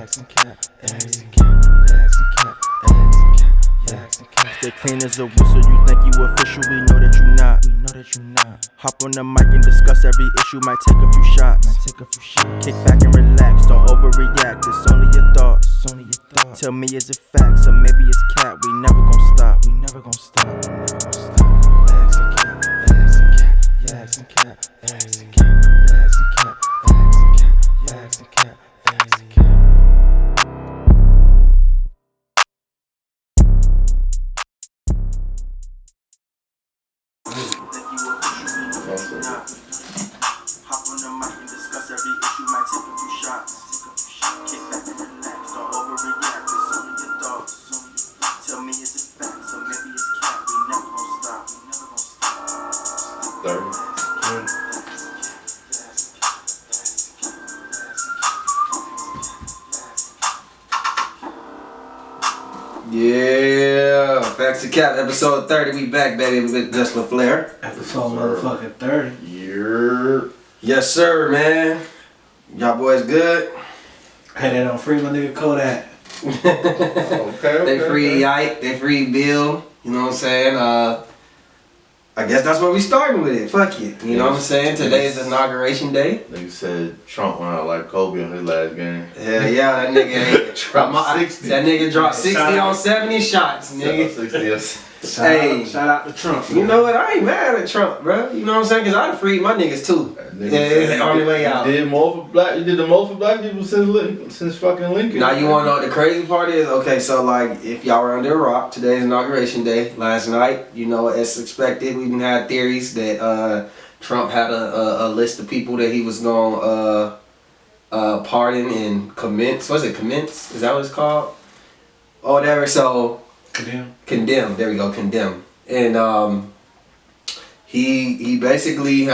Stay clean as a whistle, you think you official, we know that you not. Hop on the mic and discuss every issue, might take a few shots. Kick back and relax, don't overreact, it's only your thoughts. Tell me is it facts, or maybe it's cat, we never gon' stop. Hop on the mic and discuss every issue, might take a few shots. Kick back and relax, don't overreact, it's only your thoughts. Tell me is it facts, or maybe it's cat, we never gon' stop. 30. Yeah, Facts to Cap, episode 30. We back, baby, with Just LaFlair. Episode motherfucking 30. Yeah. Yes, sir, man. Y'all boys good? I had that on free my nigga Kodak. Okay. They free Ike, they free Bill. You know what I'm saying? I guess that's where we starting with it. Fuck it. You know what I'm saying? Today is inauguration day. Nigga said Trump went out like Kobe on his last game. Hell yeah, that nigga Dropped 60. That nigga dropped 60 on 70 shots, nigga. 60. Shout out to Trump. You know what? I ain't mad at Trump, bro. You know what I'm saying? Cause I'd freed my niggas too. Yeah, on the way out. You did more for black. You did the most for black people since fucking Lincoln. Now you wanna know what the crazy part is? Okay, so like if y'all were under a rock, today's inauguration day. Last night, you know, as expected, we even had theories that Trump had a list of people that he was gonna pardon and commence. Was it commence? Is that what it's called? Or whatever. So condemn. There we go. Condemn. And he basically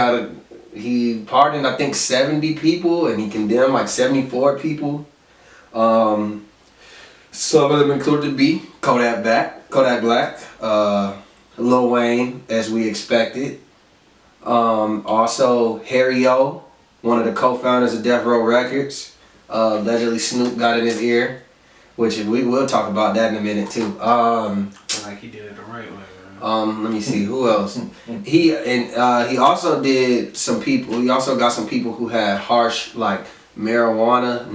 he pardoned I think 70 people and he condemned like 74 people. Some of them included B, Kodak Black, Lil Wayne, as we expected. Also Harry O, one of the co-founders of Death Row Records. Allegedly Snoop got in his ear, which we will talk about that in a minute too. Like he did it the right way. Let me see who else. He also did some people. He also got some people who had harsh like marijuana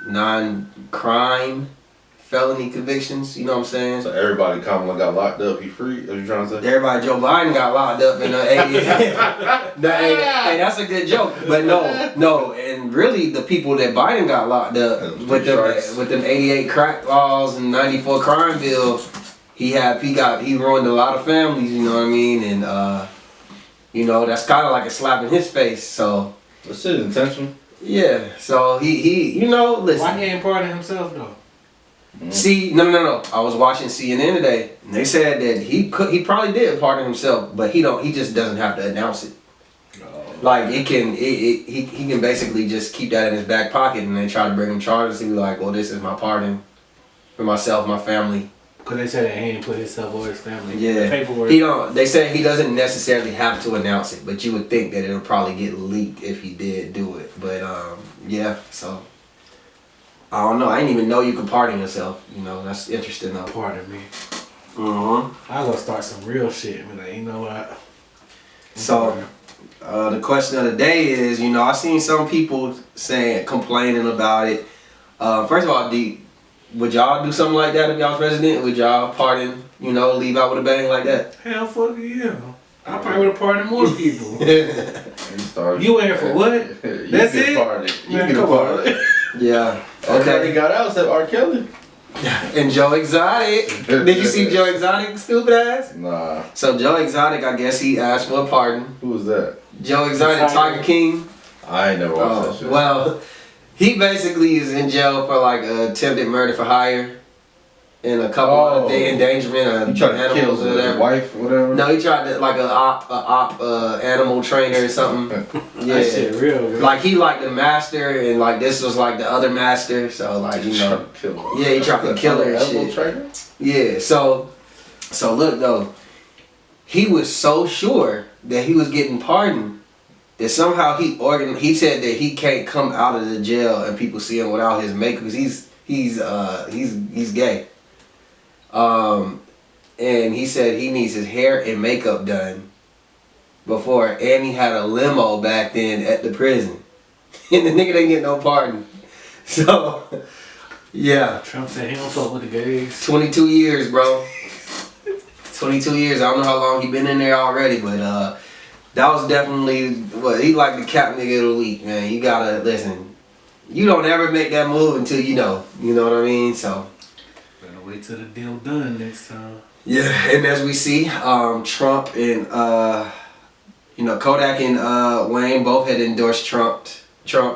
non-crime felony convictions. You know what I'm saying? So everybody Kamala got locked up. He free? Are you trying to say? Everybody, Joe Biden got locked up in the 88. Hey, that's a good joke. But no, and really the people that Biden got locked up with them 88 crack laws and 94 crime bill. He ruined a lot of families, you know what I mean? And you know, that's kind of like a slap in his face. So That's shit intentional. yeah. So he you know, listen. Why he ain't pardon himself though? See, no. I was watching CNN today, and they said that he probably did pardon himself, but he just doesn't have to announce it. Like he can basically just keep that in his back pocket, and they try to bring him charges. He be like, well, this is my pardon for myself, my family. Because they said that he ain't put himself or his family. Yeah, Paperwork. They say he doesn't necessarily have to announce it, but you would think that it'll probably get leaked if he did do it. But yeah. So I don't know. I didn't even know you could pardon yourself. You know, that's interesting though. Pardon me. I I gonna start some real shit. I mean, like, you know what? So the question of the day is, you know, I seen some people complaining about it. First of all, would y'all do something like that if y'all was president? Would y'all pardon, you know, leave out with a bang like that? Hell fuck yeah. I probably would have pardoned more people. You in for what? That's it? Pardoned. You Man, get a come pardon. Yeah. Okay. He got out except R. Kelly. And Joe Exotic. Did you see Joe Exotic, stupid ass? Nah. So Joe Exotic, I guess he asked for a pardon. Who was that? Joe Exotic, Tiger King. I ain't never watched that shit. Well, he basically is in jail for like attempted murder for hire and a couple of endangerment of he tried to kill animals or whatever. his wife or whatever. No, he tried to like animal trainer or something. Yeah, That shit real good. like he like the master and like this was like the other master. So like you know, yeah, he tried to kill her and shit. Trainer? Yeah, so look though, he was so sure that he was getting pardoned that somehow he said that he can't come out of the jail and people see him without his makeup because he's gay. And he said he needs his hair and makeup done before, and he had a limo back then at the prison. And the nigga didn't get no pardon. So, yeah. Trump said he don't fuck with the gays. 22 years, bro. 22 years. I don't know how long he been in there already, but that was definitely he like the cap nigga of the week, man. You gotta listen. You don't ever make that move until you know. You know what I mean? So. Better wait till the deal done next time. Yeah, and as we see, Trump and Kodak and Wayne both had endorsed Trump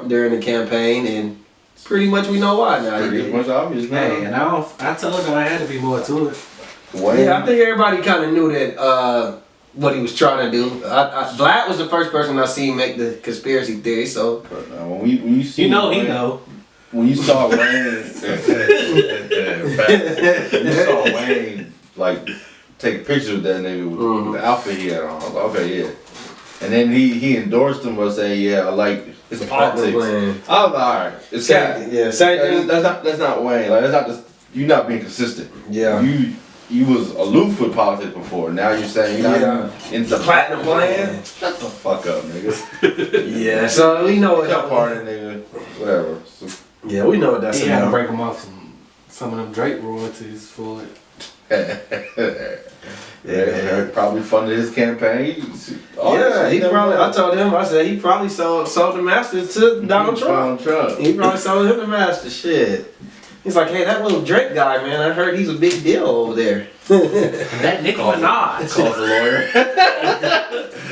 during the campaign, and pretty much we know why now. Pretty much obvious now. Hey, and I told him I had to be more to it. Wayne. Yeah, I think everybody kind of knew that what he was trying to do. Vlad was the first person I seen make the conspiracy theory. So When you see You know Wayne, he know. When you saw Wayne, you saw Wayne like take pictures with that nigga with the outfit he had on. I was like, okay, yeah. And then he endorsed him by saying, yeah, I like his politics. I was like, alright, it's Same thing. That's not Wayne. Like that's not just you not being consistent. Yeah. You was aloof with politics before. Now you're saying you're not into The platinum plan. Shut the fuck up, nigga. Yeah, so we know That what. part, nigga. Whatever. So, Yeah, we know what that's He had to about. break him off some of them Drake royalties for it. yeah, probably funded his campaign. Yeah, he probably. I told him. I said he probably sold the masters to Donald Trump. He probably sold him the master. Shit. He's like, hey, that little Drake guy, man. I heard he's a big deal over there. That Nicki Minaj. Calls the lawyer.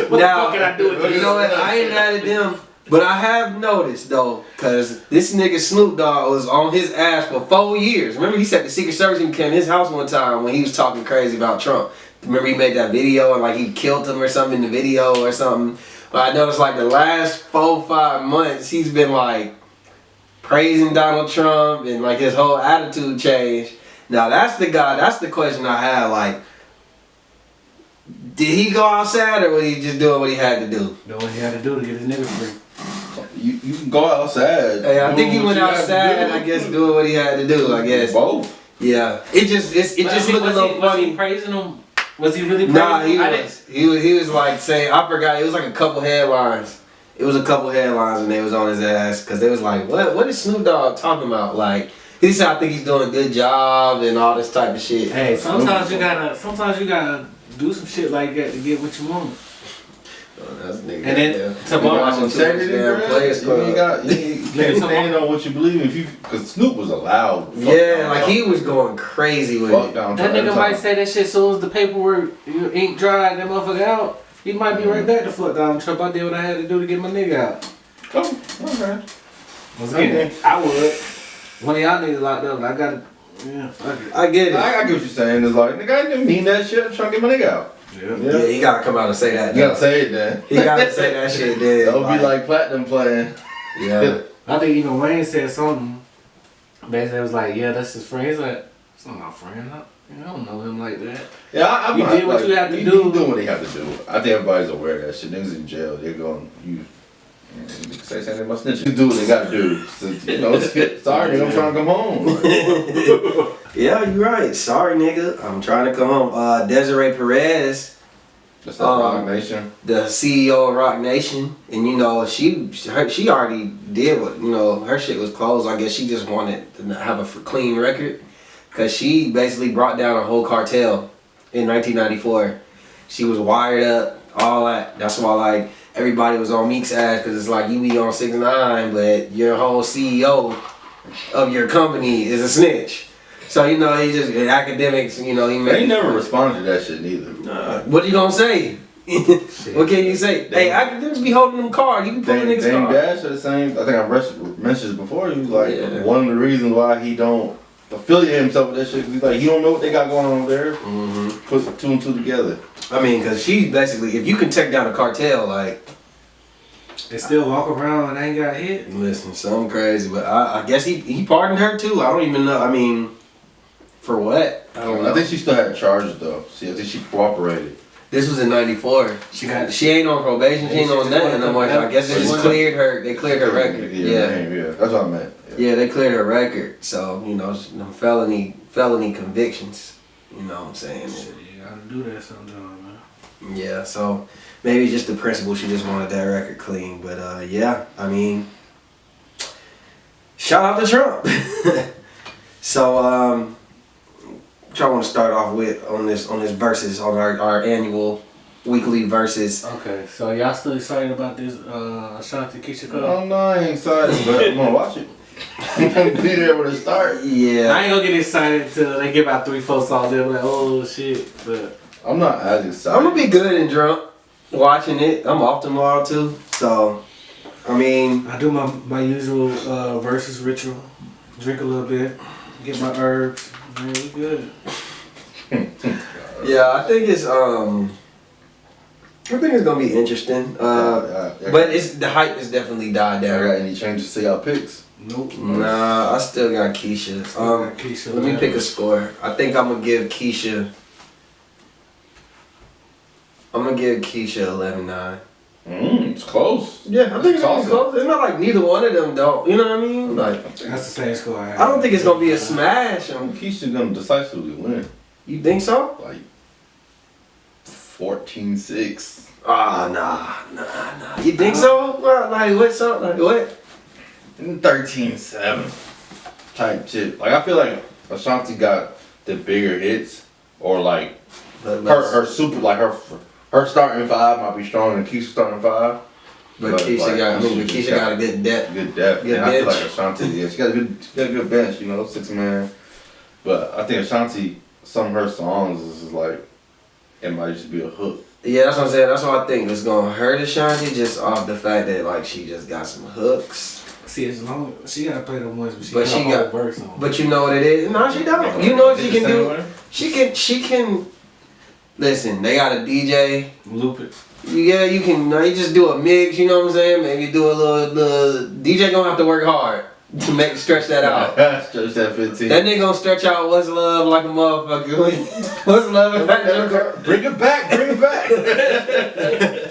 What the fuck can I do with You this? know what? I ain't mad at them. But I have noticed though, cause this nigga Snoop Dogg was on his ass for 4 years. Remember he said the Secret Service came to his house one time when he was talking crazy about Trump. Remember he made that video and like he killed him or something in the video or something. But I noticed like the last 4-5 months he's been like praising Donald Trump and like his whole attitude changed. Now that's the question I have, like, did he go outside or was he just doing what he had to do? Know what he had to do to get his nigga free. You can go outside. Hey, I think he doing what went you have to outside, do. I guess, doing what he had to do, I guess. Both. Yeah. It just looked a little Was funny. he praising him? Was he really praising Nah, him? he was like saying, I forgot, it was like a couple headlines. It was a couple headlines and they was on his ass because they was like, what is Snoop Dogg talking about? Like, he said, I think he's doing a good job and all this type of shit. Hey, sometimes you gotta do some shit like that to get what you want. That's nigga. And then yeah. tomorrow- Watching too much damn Players Club. You can't stand on what you believe because Snoop was allowed. Yeah, like he was going crazy with Fuck it. down That nigga might say that shit as soon as the paperwork, your ink dried, that motherfucker out. He might be right back to fuck Donald Trump. I did what I had to do to get my nigga out. Oh, okay. Once again, I would. One of y'all niggas locked up, I gotta, yeah, fuck it. I get it. I get what you're saying. It's like, nigga, I didn't mean that shit. I'm trying to get my nigga out. Yeah, he gotta come out and say that. You gotta say it then. He gotta say that shit then. That would be like platinum playing. Yeah. I think even Wayne said something. Basically, it was like, yeah, that's his friend. He's like, it's not my friend. I don't know him like that. Yeah, I'm You not, did what you had to do. You doing what you have to do. I think everybody's aware of that shit. Niggas in jail, they're going, you say something about snitching. You do what they gotta do. So, you know, sorry, nigga, I'm trying to come home. Yeah, you're right. Sorry, nigga. I'm trying to come home. Desiree Perez, That's that Rock Nation. the CEO of Rock Nation, and you know she already did what, you know, her shit was closed. I guess she just wanted to have a clean record, cause she basically brought down a whole cartel in 1994. She was wired up, all that. That's why like everybody was on Meek's ass, cause it's like you be on 6ix9ine, but your whole CEO of your company is a snitch. So you know he just in academics, you know he made. They never responded to that shit neither. What you gonna say? What can you say? Hey, academics be holding them cards. You can pull a nigga's Dame card. Dash are the same. I think I mentioned this before. He was like Yeah. one of the reasons why he don't affiliate himself with that shit. 'Cause he's like he don't know what they got going on over there. Mm-hmm. Put 2 and 2 together. I mean, cause she's basically, if you can take down a cartel, like, They still walk around and ain't got hit. listen, something crazy. But I guess he pardoned her too. I don't even know. I mean, for what? I don't know. I think she still had charges though. See, I think she cooperated. This was in '94. She ain't on probation. She ain't on nothing no more. I guess they just cleared her. They cleared her record. Yeah, that's what I meant. Yeah, they cleared her record. So you know, them felony convictions. You know what I'm saying? Shit, you gotta do that sometime, man. Yeah. So maybe just the principle. She just wanted that record clean. But yeah, I mean, shout out to Trump. So what y'all want to start off with on this verses on our annual weekly verses? Okay, so y'all still excited about this Ashanti Keisha Cole? Oh no, I ain't excited, but I'm gonna watch it. I'm gonna be there when it starts. Yeah. I ain't gonna get excited until they get about 3-4 songs. They'll be like, oh shit. But I'm not as excited. I'm gonna be good and drunk watching it. I'm off tomorrow too, so I mean, I do my usual versus ritual. Drink a little bit, get my herbs. Man, we good. yeah, I think it's gonna be interesting. But the hype has definitely died Y'all down. got any changes to y'all picks? Nope. Nah, I still got Keisha. Keisha, Let me pick a score. I think I'm gonna give Keisha 11-9. It's close. Yeah, I think it's gonna be close. It's not like neither one of them don't. You know what I mean? Like, That's the same score I had. I don't think it's gonna be a smash. Keisha's gonna decisively win. You think so? Like 14-6. Ah, nah. You think so? Well, like what's up? Like what? 13-7 type shit. Like I feel like Ashanti got the bigger hits, or like her super, like her starting five might be stronger than Keisha's starting five. But Keisha got a good depth. Good depth. Good And I feel bench. like Ashanti, yeah, she got a good bench, you know, 6-man. But I think Ashanti, some of her songs is like, it might just be a hook. Yeah, that's what I'm saying. That's what I think. It's gonna hurt Ashanti just off the fact that like she just got some hooks. See, as long she gotta play them ones, But she she got a got- whole verse on. But you know what it is? No, she don't. You know what she can do? She can. Listen, they got a DJ. Loop it. Yeah, you can. You just do a mix. You know what I'm saying? Maybe do a little. DJ gonna have to work hard to stretch that out. Stretch that 15. That nigga gonna stretch out What's Love like a motherfucker. What's Love? Bring it back.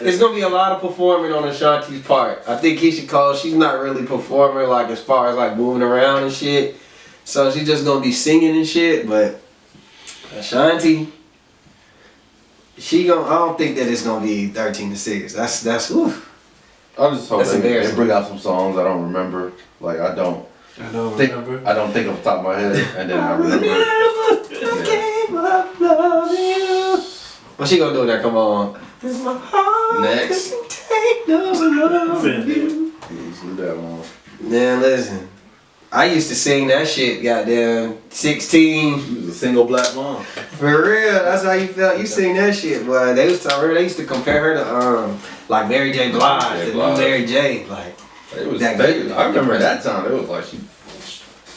It's gonna be a lot of performing on Ashanti's part. I think Keisha Cole, she's not really performing like as far as like moving around and shit. So she's just gonna be singing and shit. But Ashanti, I don't think that it's gonna be 13-6. That's oof. I just hope That's they embarrassing. bring out some songs I don't remember. Like I don't think off the top of my head, and then I remember. What she gonna do now? Come on. Next. Take no love of you. Let's do that one. Man, listen. I used to sing that shit, goddamn 16. She was a single black mom. For real, that's how you felt. You sing that shit, boy. They used to compare her to like Mary J. Blige, the new Mary J. Like It was. that I remember that time. It was like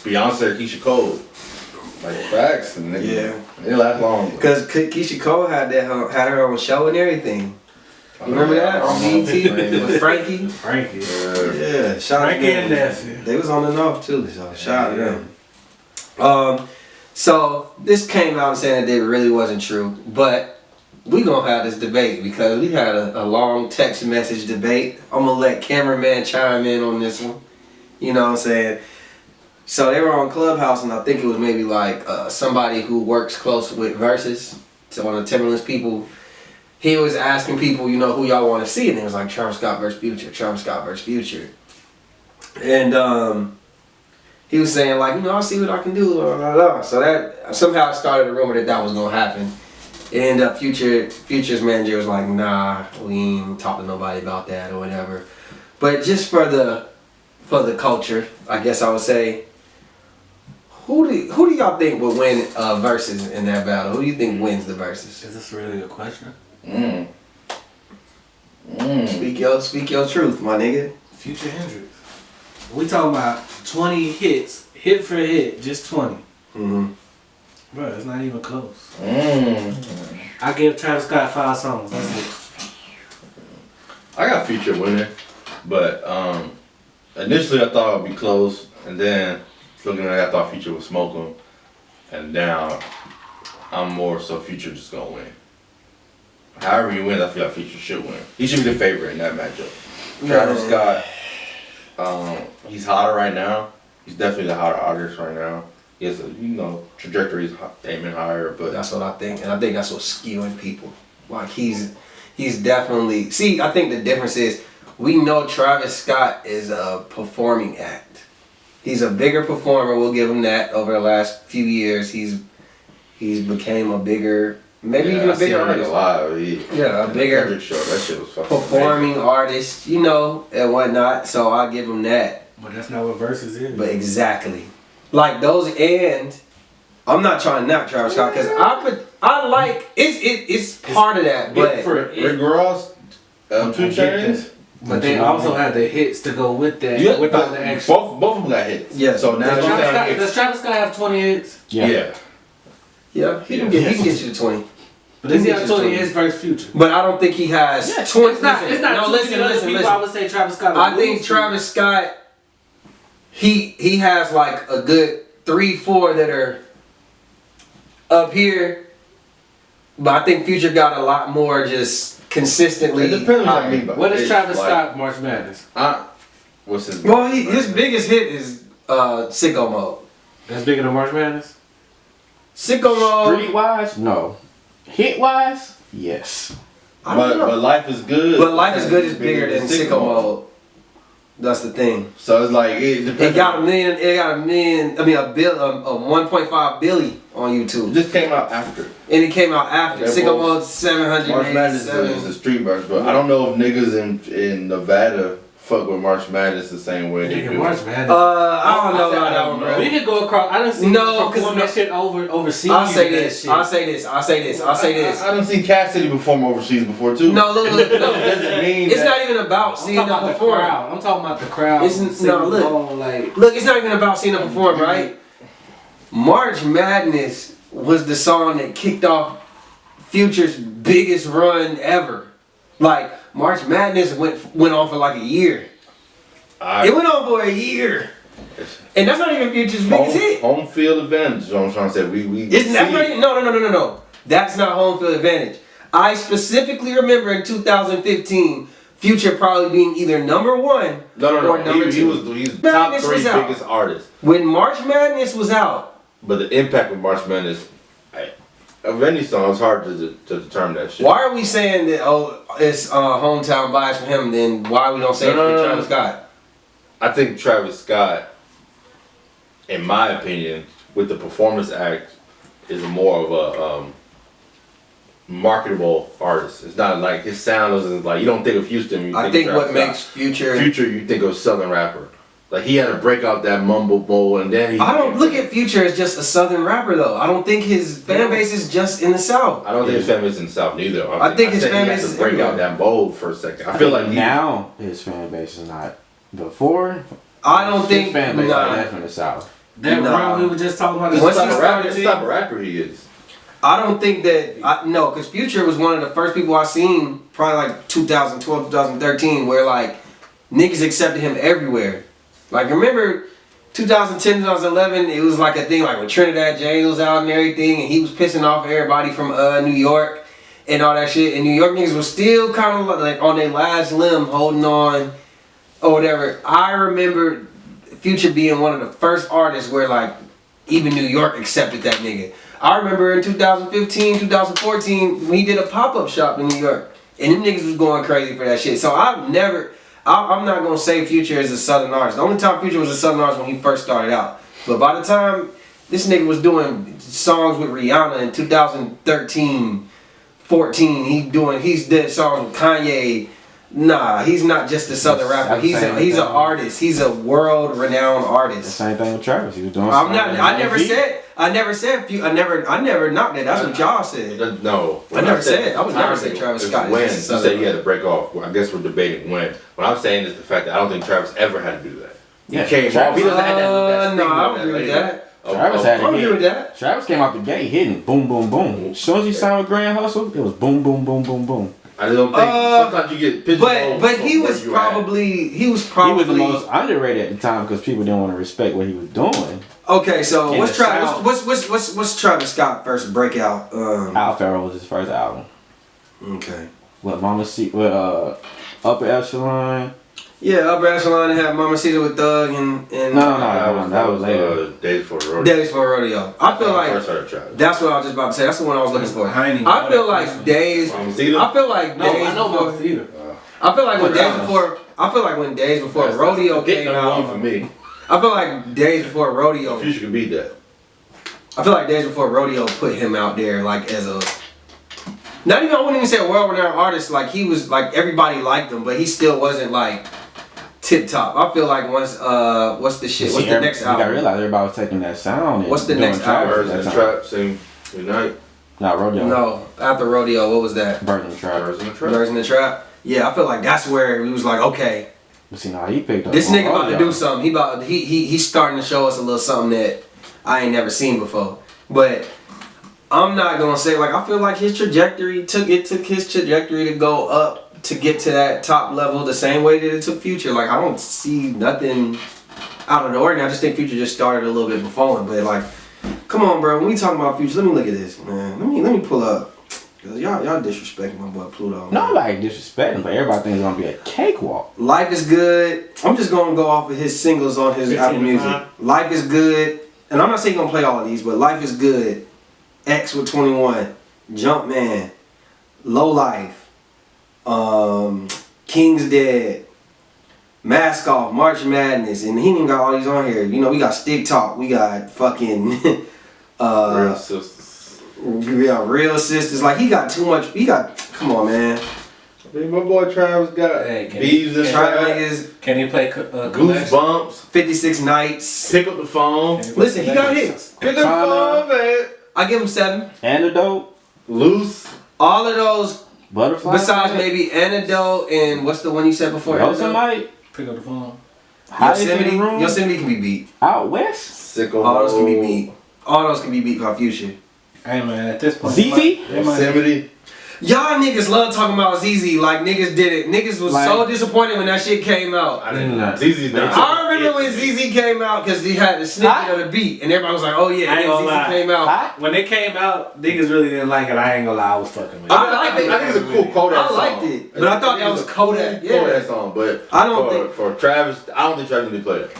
Beyonce, Keisha Cole, like facts, and they didn't last long. Because Keisha Cole had her own show and everything. You remember that on BET with Frankie? Frankie. Yeah, shout out to Frankie and them. Nephew. They was on and off too, so shout out to them. So this came out saying that it really wasn't true, but we gonna have this debate because we had a long text message debate. I'm gonna let cameraman chime in on this one. You know what I'm saying? So they were on Clubhouse, and I think it was maybe like somebody who works close with Versus, so one of the Timberlands people. He was asking people, you know, who y'all want to see, and it was like Travis Scott versus Future, Travis Scott versus Future. And he was saying like, you know, I'll see what I can do, blah, blah, blah. So that somehow started a rumor that was gonna happen. And Future's manager was like, nah, we ain't talk to nobody about that or whatever. But just for the culture, I guess I would say, who do y'all think would win versus in that battle? Who do you think wins the versus? Is this really a question? Speak your truth, my nigga. Future Hendrix. We talking about 20 hits, hit for hit, just 20. Mm-hmm. Bro, it's not even close. I give Travis Scott 5 songs. That's it. I got Future winning, but initially I thought it'd be close, and then looking at it, I thought Future would smoke him, and now I'm more so Future just gonna win. however he wins, I feel like Future should win. He should be the favorite in that matchup. Travis Scott, he's hotter right now. He's definitely the hotter artist right now. He has a, trajectory's aiming higher, but that's what I think, and I think that's what's skewing people. Like he's definitely. See, I think the difference is we know Travis Scott is a performing act. He's a bigger performer. We'll give him that. Over the last few years, he's became a bigger, maybe even a bigger artist. A bigger show. That shit was fucking performing amazing. artist, and whatnot. So I give him that. But that's not what Versus is. But exactly, like those, and I'm not trying to knock Travis Scott because I like it's part of that, but Rick Ross, 2 Chainz. But they also had the hits to go with that. With all the extra. Both of them got hits. Yeah. So now Does Travis Scott have 20 hits? Yeah. He can get you to 20. But does he have 20 hits versus Future? But I don't think he has 20. It's not. No, listen. I would say Travis Scott. I think Travis Scott, he has like a good 3-4 that are up here, but I think Future got a lot more just consistently. It depends on what I mean by what is Travis Scott March Madness? What's his? Well, his biggest hit is Sicko Mode. That's bigger than March Madness. Sicko Mode. Street wise, no. Hit wise, yes. But Life is Good. But Life is Good is bigger than Sicko Mode. That's the thing. So it's like it got a million. It got a million. I mean, a 1.5 billion on YouTube. It just came out after. And it came out after. Sicko Mode 787. March Madness is the street verse, but I don't know if niggas in Nevada fuck with March Madness the same way they do. March Madness. I don't know about that one, bro. We could go across. I don't see perform that shit overseas. I'll say this. I don't see Cassidy perform overseas before too. No, look. Doesn't mean it's not even about seeing them perform. I'm talking about the crowd. Look, it's not even about seeing them perform, right? March Madness was the song that kicked off Future's biggest run ever. Like March Madness went on for like a year. It went on for a year, and that's not even Future's biggest hit. Home field advantage. Is what I'm trying to say. That's not even, no. That's not home field advantage. I specifically remember in 2015, Future probably being either number 1 or number 2. He's top 3 biggest artists. When March Madness was out. But the impact of March Madness, of any song, it's hard to determine that shit. Why are we saying that, it's hometown bias for him, then why we don't say it for Travis Scott? I think Travis Scott, in my opinion, with the performance act, is more of a marketable artist. It's not like his sound isn't like, you don't think of Houston. I think what makes Future, you think of Southern rapper. Like he had to break out that mumble bowl and then I don't look at Future as just a Southern rapper though. I don't think his fan base is just in the South. I don't think his fan base is in the South neither. I think his fan base is break everywhere. out that bowl for a second. I feel like now his fan base is not. Before, I don't think his fan base is definitely in the South. That run we were just talking about. What type of rapper he is. I don't think that because Future was one of the first people I seen probably like 2012, 2013 where like niggas accepted him everywhere. Like remember 2010, 2011, it was like a thing like when Trinidad James was out and everything and he was pissing off everybody from New York and all that shit. And New York niggas was still kind of like on their last limb holding on or whatever. I remember Future being one of the first artists where like even New York accepted that nigga. I remember in 2015, 2014 when he did a pop-up shop in New York and them niggas was going crazy for that shit. So I'm not gonna say Future is a Southern artist. The only time Future was a Southern artist when he first started out. But by the time this nigga was doing songs with Rihanna in 2013, 14, he's did songs with Kanye. Nah, he's not just a Southern rapper. He's an artist. He's a world-renowned artist. The same thing with Travis. He was doing. I never knocked it. That's what y'all said. No, I never said. I would never say Travis Scott. When you said he had to break off, well, I guess we're debating when. What I'm saying is the fact that I don't think Travis ever had to do that. Yeah, he came off. He doesn't have that. No, I don't agree with that. Travis had I don't agree with that. Travis came out the gate hitting boom, boom, boom. As soon as he signed with Grand Hustle, it was boom, boom, boom, boom, boom. I don't think sometimes you get pigeonholed. But he was probably He was the most underrated at the time because people didn't want to respect what he was doing. Okay, so what's Travis Scott first breakout? Al Farrell was his first album. Okay. What Mama C? What Upper Echelon? Yeah, Upper Echelon had Mama Cedar with Thug and No, that was later. Days for the Rodeo. Days for a Rodeo. I feel like First heard Travis. that's what I was just about to say. That's the one I was looking for. I ain't even I know feel that like first Days. Mama Cedar? I feel like No, Days I know before. Mama Cedar. I feel like when Days Travis. before. I feel like when Days before Rodeo Hit came number out. one for me. I feel like Days before Rodeo. Future could beat that. I feel like Days Before Rodeo put him out there like as a. Not even I wouldn't even say a world-renowned artist. Like he was like everybody liked him, but he still wasn't like tip top. I feel like once what's the shit? What's the next You gotta album? realize everybody was taking that sound. And What's the doing next trap album? at Birds that in the time. Trap sing Unite. Not Rodeo. No, after Rodeo, what was that? Birds in the Trap. Birds in the Trap. Birds in the Trap. Yeah, I feel like that's where we was like, okay, But see, now he picked up. this on nigga about to Rodeo. do something. He's starting to show us a little something that I ain't never seen before. But I'm not gonna say like I feel like his trajectory took his trajectory to go up to get to that top level the same way that it took Future. Like I don't see nothing out of the ordinary. I just think Future just started a little bit before him. But like, come on, bro. When we talking about Future, let me look at this, man. Let me pull up. Cause y'all disrespecting my boy Pluto. Man. Nobody disrespecting, but everybody thinks it's gonna be a cakewalk. Life is good. I'm just gonna go off of his singles on his 15 Apple to Music. 5. Life is good, and I'm not saying gonna play all of these, but Life is good. X with 21, Jumpman, Low Life, King's Dead, Mask Off, March Madness, and he ain't even got all these on here. You know, we got Stick Talk, we got fucking Real Sisters. we got Real Sisters. Like he got too much. He got come on, man. I mean, my boy Travis got Hey, can Beeves and Trap Trap, niggas, Can he play Collection? Goosebumps, 56 Nights. Pick Up the Phone, Can he play Listen, he got Collection? hits. Pick Up the Phone, man. I give him 7. Antidote, Loose, All of those, Butterfly. besides maybe Antidote and what's the one you said before? Antidote? Yosemite, Pick up the phone. Highest in the Yosemite. Room, Yosemite can be beat. Out West, Sicko All those can be Mode, beat. All those can be beat by Future. Hey man, at this point, ZZ? it might- Yosemite. Y'all niggas love talking about ZZ like niggas did it. Niggas was Like- so disappointed when that shit came out. I didn't Nah. ZZ's not. I remember when ZZ came out because he had the snippet of the beat and everybody was like, oh yeah, I ain't then gonna ZZ lie. came out. Hot? When it came out, niggas really didn't like it. I ain't gonna lie, I was fucking with it. I liked it. I think it's a cool Kodak I song. liked it, but I thought that was Kodak. Yeah. Kodak song, but I don't think- for Travis, I don't think Travis need to play that.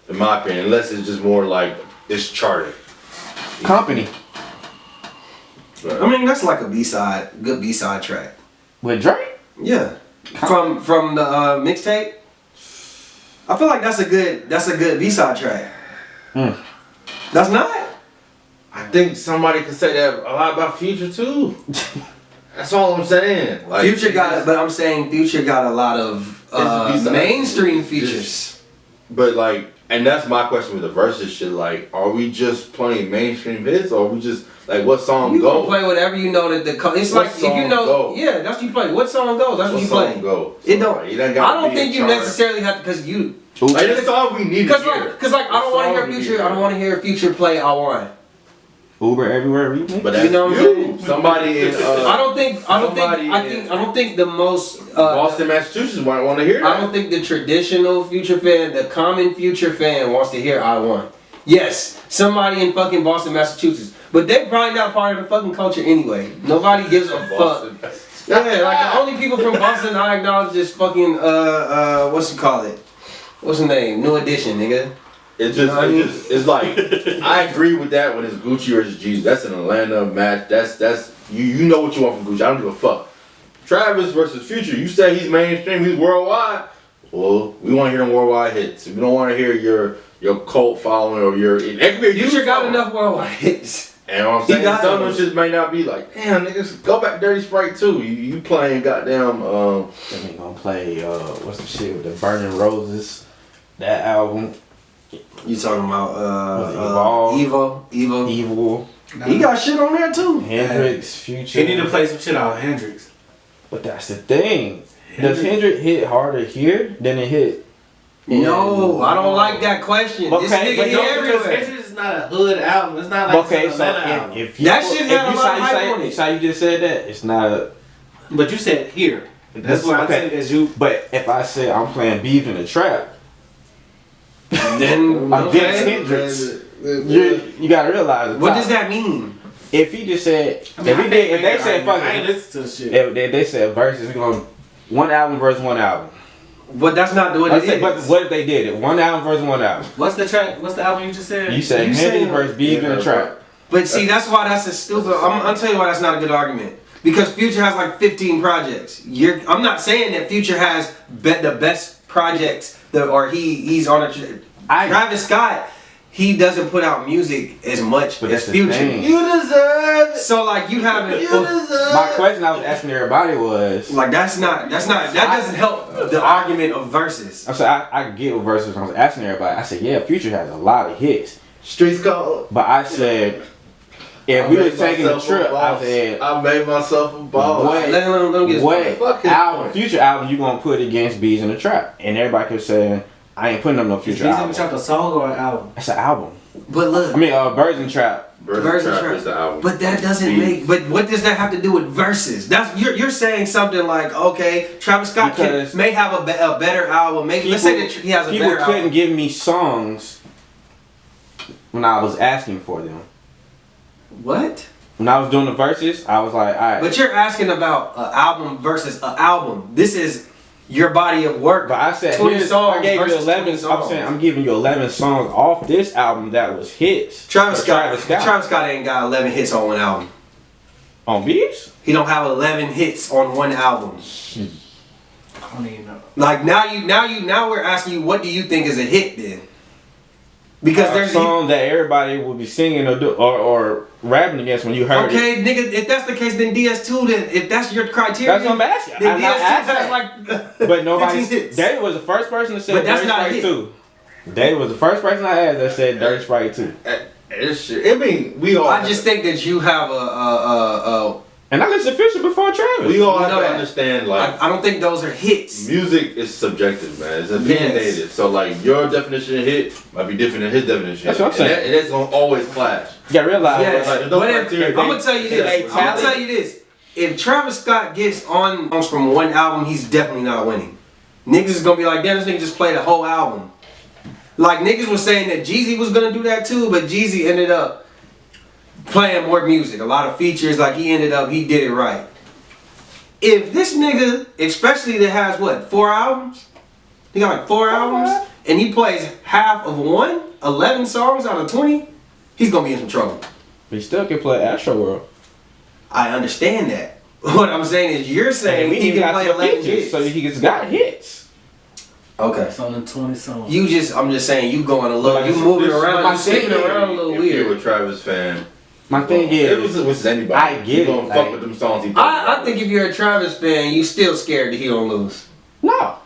In my opinion, unless it's just more like it's charted. Company But, I mean, that's like a B-side, good B-side track. with Drake. Yeah. From the mixtape. I feel like that's a good B-side track. Mm. That's not? I think somebody could say that a lot about Future too. That's all I'm saying. Like, Future got it, but I'm saying Future got a lot of It's B-side. mainstream Just- features. But like, and that's my question with the versus shit. Like, are we just playing mainstream hits, or are we just like what song You go? gonna play whatever you know that it's What like if you song know, go? yeah, that's what you play. What song goes? That's what What you song play. go? It don't. Like, it ain't I gotta don't be think a you chart. necessarily have to because you. Like this song we need to Cause hear. like I don't want to hear Future. I don't want to hear Future play I Want. Uber Everywhere remix. But that's You know what I'm you. saying? Somebody in I don't think somebody I don't think the most Boston, Massachusetts might want to hear that. I don't think the traditional Future fan, the common Future fan, wants to hear I Want. Yes, somebody in fucking Boston, Massachusetts, but they probably not part of the fucking culture anyway. Nobody gives a fuck. Boston. Yeah, like the only people from Boston I acknowledge is fucking what's you call it? What's the name? New Edition, nigga. It's just, You know what I mean? it's like I agree with that when it's Gucci versus Jesus. That's an Atlanta match. That's you know what you want from Gucci. I don't give a fuck. Travis versus Future. You say he's mainstream, he's worldwide. Well, we want to hear them worldwide hits. We don't want to hear your cult following or your. Future got enough worldwide hits. And what I'm He saying, got some of those. them shit may not be like, damn niggas, go back Dirty Sprite too. You playing goddamn Then we gonna play what's the shit with the Burning Roses? That album, You talking about Evolve? Evo? Evil, He got shit on there too. Hendrix, Future. He need to play some shit out of Hendrix. But that's the thing. Does Hendrix hit harder here than it hit? No, I don't like that question. This Okay, nigga but hit no, Because everywhere. Hendrix is not a hood album. It's not like Okay, some so Atlanta album. if you That shit had a lot of hype on it. you say you just said that it's not a. But you said here. That's what I okay. think as you. But if I say I'm playing Beef in the Trap Then against Hendrix, you gotta realize. what does that mean? If he just said, I mean, if they said fuck I ain't it, listen to the shit. if they said verses, we going one album versus one album. But that's not what it is. But what if they did it? One album versus one album. What's the track? What's the album you just said? You said Henry versus Bees in the Trap. But see, that's why that's a stupid. I'll tell you why that's not a good argument. Because Future has like 15 projects. I'm not saying that Future has the best projects or he's on a. Travis Scott, he doesn't put out music as much as Future. You deserve it. So like you haven't. My question I was asking everybody was like that doesn't help the argument of verses. I said I get what verses. I was asking everybody. I said yeah, Future has a lot of hits. Streets called. But I said if we were taking a trip, I said I made myself a boss. What album, Future album you gonna put against Bees in the Trap? And everybody kept saying I ain't putting up no Future album. album. Bees in the Trap a song or an album? It's an album. But look, I mean, Birds in Trap. Birds in Trap is the album. But that doesn't make. But what does that have to do with verses? That's you're saying something like, okay, Travis Scott may have a better album. Maybe let's say that he has a better album. People couldn't give me songs when I was asking for them. What? When I was doing the verses, I was like, all right. But you're asking about an album versus an album. This is your body of work. But I said 20 songs. I gave you 11 songs. I'm saying I'm giving you 11 songs off this album that was hits. Travis Scott ain't got 11 hits on one album. On Beats? He don't have 11 hits on one album. I don't even know. Like now we're asking you, what do you think is a hit then? Because there's a song that everybody will be singing or rapping against when you heard it. Okay, nigga, if that's the case, then DS2. Then if that's your criteria, that's what I'm asking. Then DS2 has like. But nobody. David was the first person to say Dirty Sprite 2. David was the first person I asked that said Dirty Sprite 2. I mean, we all. I just think that you have a. And I listened to Fisher before Travis. We all have to understand, like, I don't think those are hits. Music is subjective, man. It's opinionated. Yes. So, like, your definition of hit might be different than his definition. That's what I'm saying. And that's gonna always clash. You gotta realize. Yes. Like, I'm gonna tell you this. If Travis Scott gets on songs from one album, he's definitely not winning. Niggas is gonna be like, damn, this nigga just played a whole album. Like niggas was saying that Jeezy was gonna do that too, but Jeezy ended up playing more music, a lot of features. Like he did it right. If this nigga, especially that has what, 4 albums? He got like 4 albums, and he plays half of 11 songs out of 20. He's gonna be in some trouble. He still can play Astro World. I understand that. What I'm saying is, you're saying he can play 11 hits, so he just got hits. Okay. It's on the 20 songs. I'm just saying, you going a little, you moving around, you skipping around a little weird. If you're a Travis fan. My thing is, it was anybody. I get it. Gonna fuck with them songs. I think if you're a Travis fan, you still scared that he don't lose. No,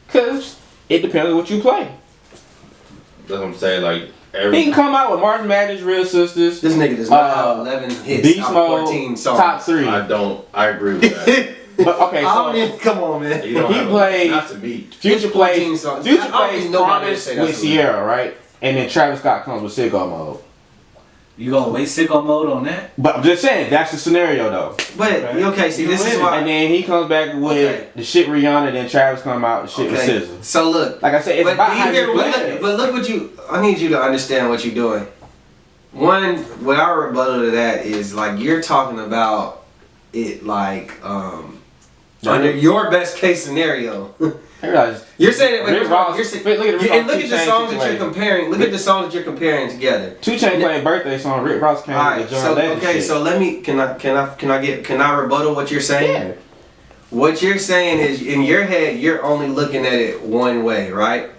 cause it depends on what you play. That's what I'm saying. Like he can come out with Martin Madness, Real Sisters. This nigga does not have 11 hits Beast out of Mode, 14 songs. Top 3. I agree with that. But okay, so come on, man. He played. Not to me. Future plays Promise with with Sierra, right? And then Travis Scott comes with Sicko Mode. You gonna waste Sicko Mode on that? But I'm just saying, that's the scenario though. But okay, see, this is why. And then he comes back with the shit Rihanna, then Travis come out with shit with SZA. So look, like I said, it's about how you play. But look what I need you to understand what you're doing. One, what our rebuttal to that is like you're talking about it like under your best case scenario. You're saying that look at the songs that you're comparing. Look at the songs that you're comparing together. 2 Chainz playing birthday song. Rick Ross came with the John Legend shit. So let me can I rebuttal what you're saying? Yeah. What you're saying is in your head you're only looking at it one way, right?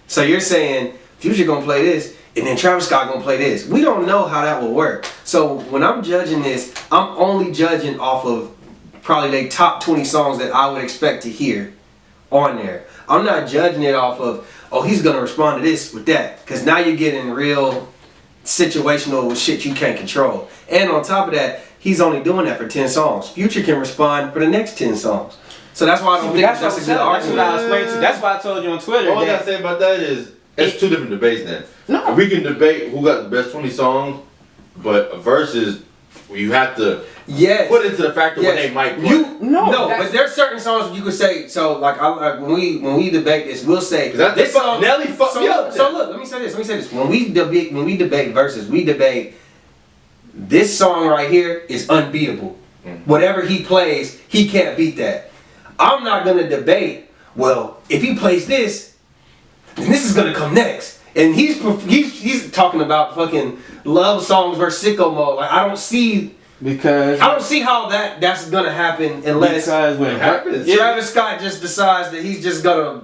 So you're saying Future gonna play this and then Travis Scott gonna play this. We don't know how that will work. So when I'm judging this, I'm only judging off of probably the top 20 songs that I would expect to hear on there. I'm not judging it off of, oh, he's gonna respond to this with that, because now you're getting real situational shit you can't control. And on top of that, he's only doing that for 10 songs. Future can respond for the next 10 songs. So that's why I don't think that's a good argument. That's why I told you on Twitter. All I gotta say about that is it's 2 different debates then. No. We can debate who got the best 20 songs, but a verse is you have to put into the factor what they might play. But there's certain songs you could say. So like when we debate this, we'll say this song. Nelly fucked me up. So look, let me say this. When we debate verses, we debate this song right here is unbeatable. Whatever he plays, he can't beat that. I'm not gonna debate, well, if he plays this, then this is gonna come next. And he's talking about fucking love songs versus sicko mode. Like I don't see how that's gonna happen unless Travis Scott just decides that he's just gonna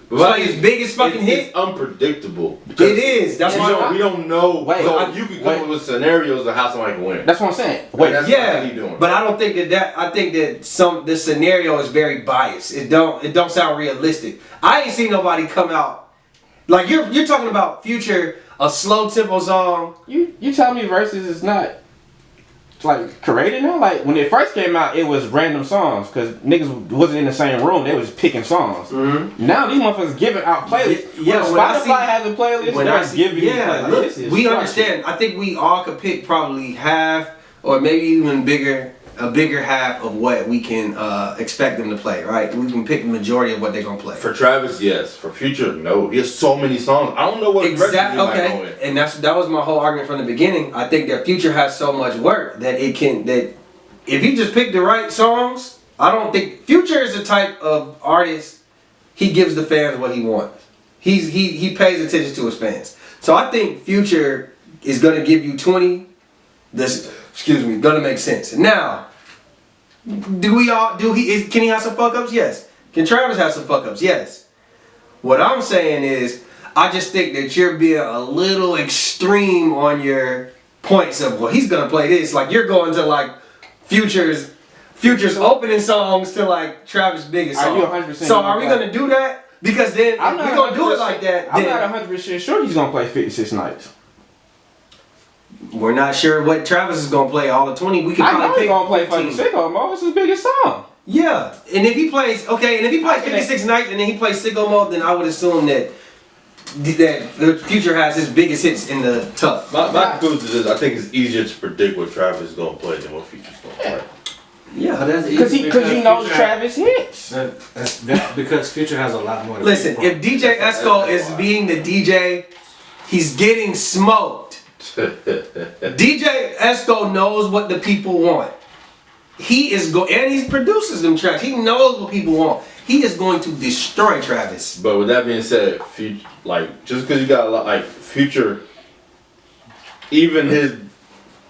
play his biggest fucking hit. It's unpredictable. It is. That's why we don't know. You can come up with scenarios of how somebody can win. That's what I'm saying. But I don't think that. I think that this scenario is very biased. It don't sound realistic. I ain't seen nobody come out like you're talking about Future, a slow tempo song. You tell me Versus is not like created now? Like when it first came out, it was random songs because niggas wasn't in the same room. They was picking songs. Mm-hmm. Now these motherfuckers giving out playlists. Yeah, when Spotify has a playlist. When I give you playlists, we understand. I think we all could pick probably half or maybe even a bigger half of what we can expect them to play. Right? We can pick the majority of what they're gonna play. For Travis, yes. For Future, no. He has so many songs. I don't know what exactly. Okay, and that was my whole argument from the beginning. I think that Future has so much work that if he just picked the right songs, I don't think Future is the type of artist. He gives the fans what he wants. He pays attention to his fans. So I think Future is gonna give you 20. Gonna make sense. Now, can he have some fuck ups? Yes. Can Travis have some fuck ups? Yes. What I'm saying is, I just think that you're being a little extreme on your points of, well, he's gonna play this. Like you're going to like Future's opening songs to like Travis' biggest song. Are you 100%? So are we gonna do that? Because then if we're gonna do it like that, I'm not 100% sure he's gonna play 56 Nights. We're not sure what Travis is gonna play all the 20. We can probably pick gonna play fucking Sicko Mode. It's his biggest song. Yeah, and if he plays 56 Nights and then he plays Sicko Mode, then I would assume that the Future has his biggest hits in the tough. My conclusion is I think it's easier to predict what Travis is gonna play than what Future's gonna play. Yeah, that's because you know Travis hits. That's because Future has a lot more. Listen, if DJ Esco is being the DJ, he's getting smoked. DJ Esco knows what the people want. And he produces them tracks. He knows what people want. He is going to destroy Travis. But with that being said, Future, like just because you got a lot like Future, even his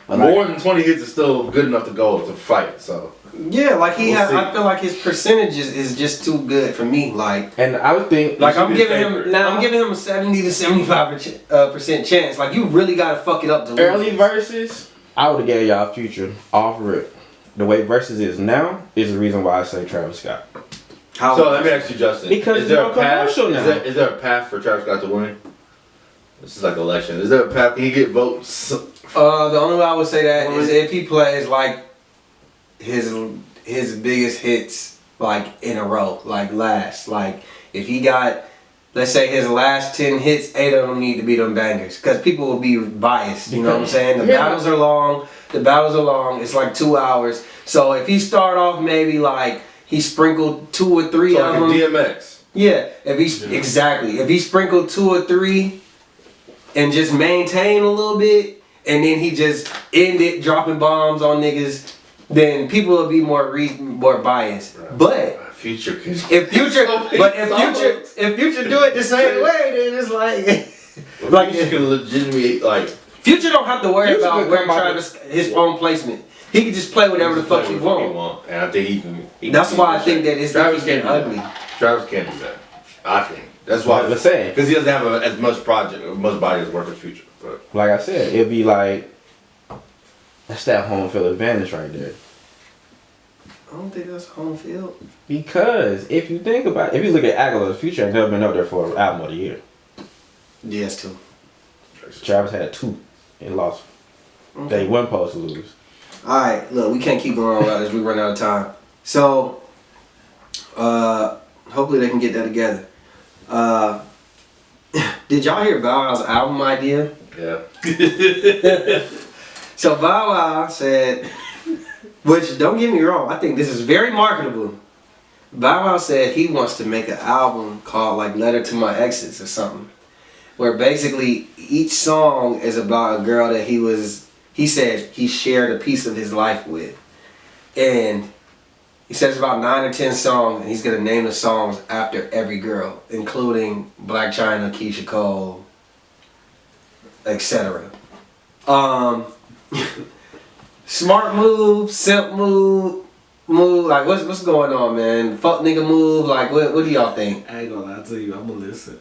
more than 20 hits is still good enough to go to fight. So yeah, like I feel like his percentages is just too good for me. Like, and I would think like I'm giving him a 70 to 75% chance. Like you really gotta fuck it up to lose early Verses. I would have gave y'all Future off rip. The way Verses is now is the reason why I say Travis Scott. So let me ask you, Justin. Because is there a path? Is there a path for Travis Scott to win? This is like election. Is there a path? Can he get votes? The only way I would say that is if he plays like his biggest hits like in a row, like last. Like if he got, let's say his last 10 hits, 8 of them need to be them bangers. Because people will be biased, you know what I'm saying? The battles are long. It's like 2 hours. So if he start off maybe like he sprinkled 2 or 3 of them. DMX. Yeah, exactly. If he sprinkled 2 or 3 and just maintain a little bit, and then he just ended dropping bombs on niggas, then people will be more biased. Right. But Future, if Future do it the same way, then it's like Future can legitimately like. Future don't have to worry about where Travis his own placement. He can just play whatever the fuck he want. And I think he can. That's why I think that it's Travis can't do ugly. Travis can't do that. I think that's why I'm saying because he doesn't have as much body as work as Future. But. Like I said, it'd be like that's that home field advantage right there. I don't think that's home field. Because if you think about it, if you look at Aguilar's Future, has never been up there for an album of the year. Yes, too. Travis had 2 and lost. Okay. They weren't supposed to lose. Alright, look, we can't keep going on about this. We run out of time. So, hopefully they can get that together. Did y'all hear Bow Wow's album idea? Yeah. So Bow Wow said, which don't get me wrong, I think this is very marketable. Bow Wow said he wants to make an album called like Letter to My Exes or something. Where basically each song is about a girl that he was he said he shared a piece of his life with. And he says about 9 or 10 songs, and he's gonna name the songs after every girl, including Black China, Keisha Cole, etc. Smart move, simp move, like what's going on, man? Fuck nigga move, like what do y'all think? I ain't gonna lie to you, I'm gonna listen.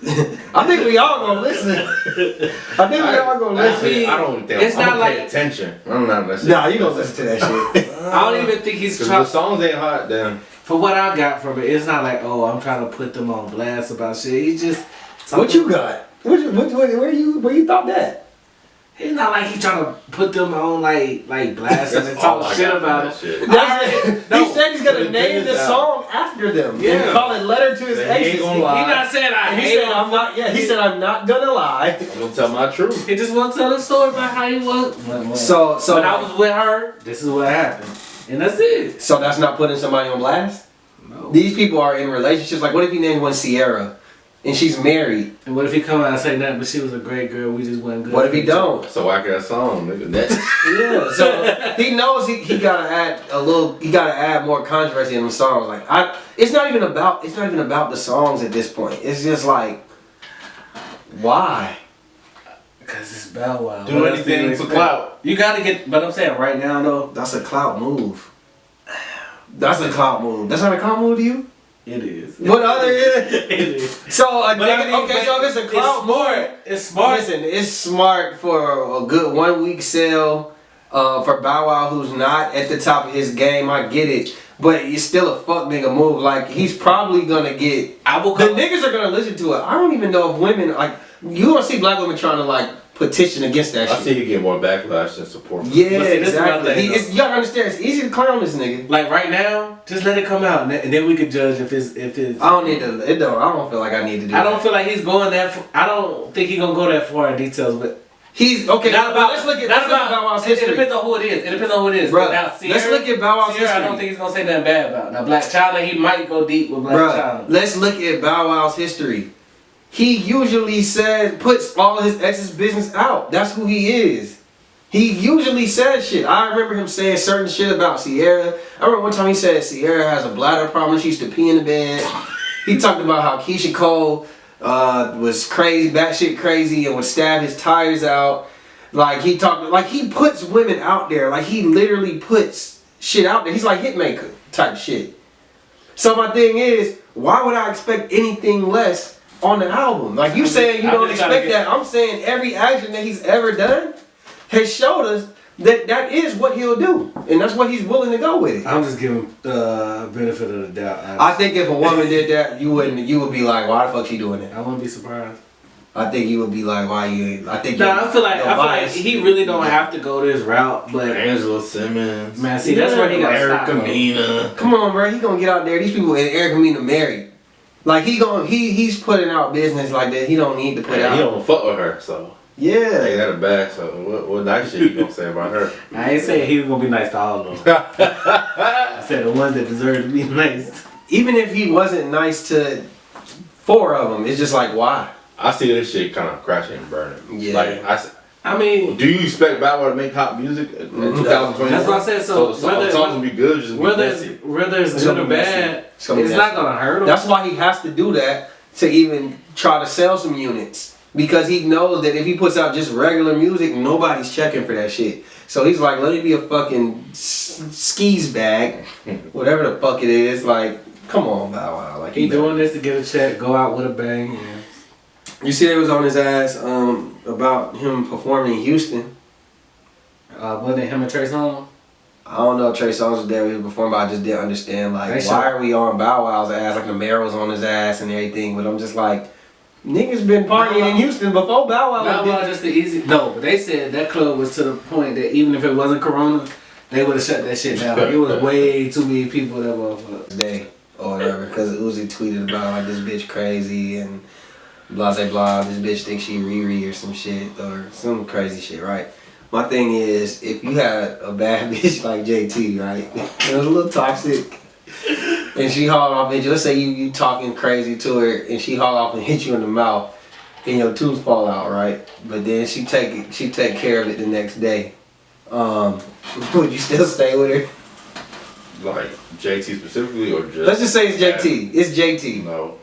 I think we all gonna listen. I think we all gonna listen. I don't think It's I'm not gonna like- pay attention. I'm not listening. Nah, you gonna listen to that shit. I don't even think he's Cause trying. the songs ain't hot, then. For what I got from it, it's not like, oh, I'm trying to put them on blast about shit. He just. What you got? Where you thought that? It's not like he's trying to put them on like blast and all talk I shit got from about that it. shit. He said he's gonna Put name the it out. song after them. Yeah. And call it Letter to His He ain't Exes. gonna He lie. He not saying I he hate said him. I'm not. Yeah, he said I'm not gonna lie. I'm gonna tell my truth. He just want to tell the story about how he was. So when I was with her, this is what happened, and that's it. So that's not putting somebody on blast. No. These people are in relationships. Like, what if he named one Sierra, and she's married? And what if he come out and say nothing, but she was a great girl, we just wasn't good. What if he don't? So I got a song, nigga. Next. Yeah. So he knows he gotta add a little. He gotta add more controversy in the songs. Like it's not even about the songs at this point. It's just like, why? Because it's Bow Wow. Do anything for clout. You gotta get, but I'm saying right now though, That's a clout move. That's a clout move. That's not a clout move to you? it is. What other is? It is. So a But I nigga, mean, okay, so if it's a it's clout smart. move. It's smart. Listen, it's smart for a good 1 week sale. For Bow Wow, who's not at the top of his game, I get it. But it's still a fuck nigga move. Like, he's probably gonna get. I will The come. niggas are gonna listen to it. I don't even know if women, like, you don't see black women trying to, like, petition against that I shit. see he get more backlash than support. Yeah, But see, this is my exactly. thing, You gotta understand, it's easy to clown this nigga. Like right now, just let it come out, and then we could judge if it's. I don't need to. I don't feel like I need to do I that. don't feel like he's going that. I don't think he's gonna go that far in details, but He's okay. not about. Let's look at not about. Bow Wow's It history. depends on who it is. It depends on who it is. Bruh, Now, let's look at Bow Wow's Sierra, I history. don't think he's gonna say nothing bad about. Now, Black China, he might go deep with Black Bruh, China. let's look at Bow Wow's history. He usually puts all his ex's business out. That's who he is. He usually says shit. I remember him saying certain shit about Sierra. I remember one time he said Sierra has a bladder problem. She used to pee in the bed. He talked about how Keisha Cole was crazy, batshit crazy, and would stab his tires out. Like he puts women out there. Like he literally puts shit out there. He's like Hitmaker type shit. So my thing is, why would I expect anything less on the album? Like you saying you I don't just gotta expect that. I'm saying every action that he's ever done has showed us that is what he'll do, and that's what he's willing to go with it. I'm just giving benefit of the doubt. I think if a woman did that, you would be like, why the fuck she doing that? I wouldn't be surprised. I think you would be like, why you? I think. No, I feel like bias. he really don't have to go this route, but Angela Simmons. man, see that's where he got Erica stopped. Mena. Come on, bro. He gonna get out there. These people and Eric Mena married. Like he's putting out business like that. He don't need to put He out. don't fuck with her, so they Yeah. got a bag. So what nice shit you gonna say about her? I ain't saying he was gonna be nice to all of them. I said the ones that deserve to be nice. Even if he wasn't nice to 4 of them, it's just like why? I see this shit kind of crashing and burning. Yeah. Like I mean, do you expect Bow Wow to make hot music in 2020? that's what I said. So the songs will be good, just be whether messy. it's It's good gonna or be messy. bad, It's gonna be it's not messy. gonna hurt him. That's why he has to do that to even try to sell some units. Because he knows that if he puts out just regular music, nobody's checking for that shit. So he's like, let me be a fucking skis bag, whatever the fuck it is. Like, come on, Bow Wow. Like he doing this to get a check, go out with a bang. Yeah. You see, it was on his ass about him performing in Houston. Wasn't it him and Trey Songz? I don't know if Trey Songz was there when he was performing, but I just didn't understand, like, They why are we on Bow Wow's ass? Like, the mayor was on his ass and everything, but I'm just like, niggas been partying in Houston before Bow Wow. Bow Wow did- just the easy. No, but they said that club was to the point that even if it wasn't Corona, they would have shut that shit down. Like, it was way too many people that motherfucker. Day or whatever, because Uzi tweeted about, like, this bitch crazy and blah, blah, blah, this bitch thinks she Riri or some shit, or some crazy shit, right? My thing is, if you had a bad bitch like JT, right, it was a little toxic, and she hauled off, bitch, let's say you talking crazy to her, and she hauled off and hit you in the mouth, and your tooth fall out, right? But then she take care of it the next day. Would you still stay with her? Like JT specifically, or just? Let's just say it's JT. It's JT. No.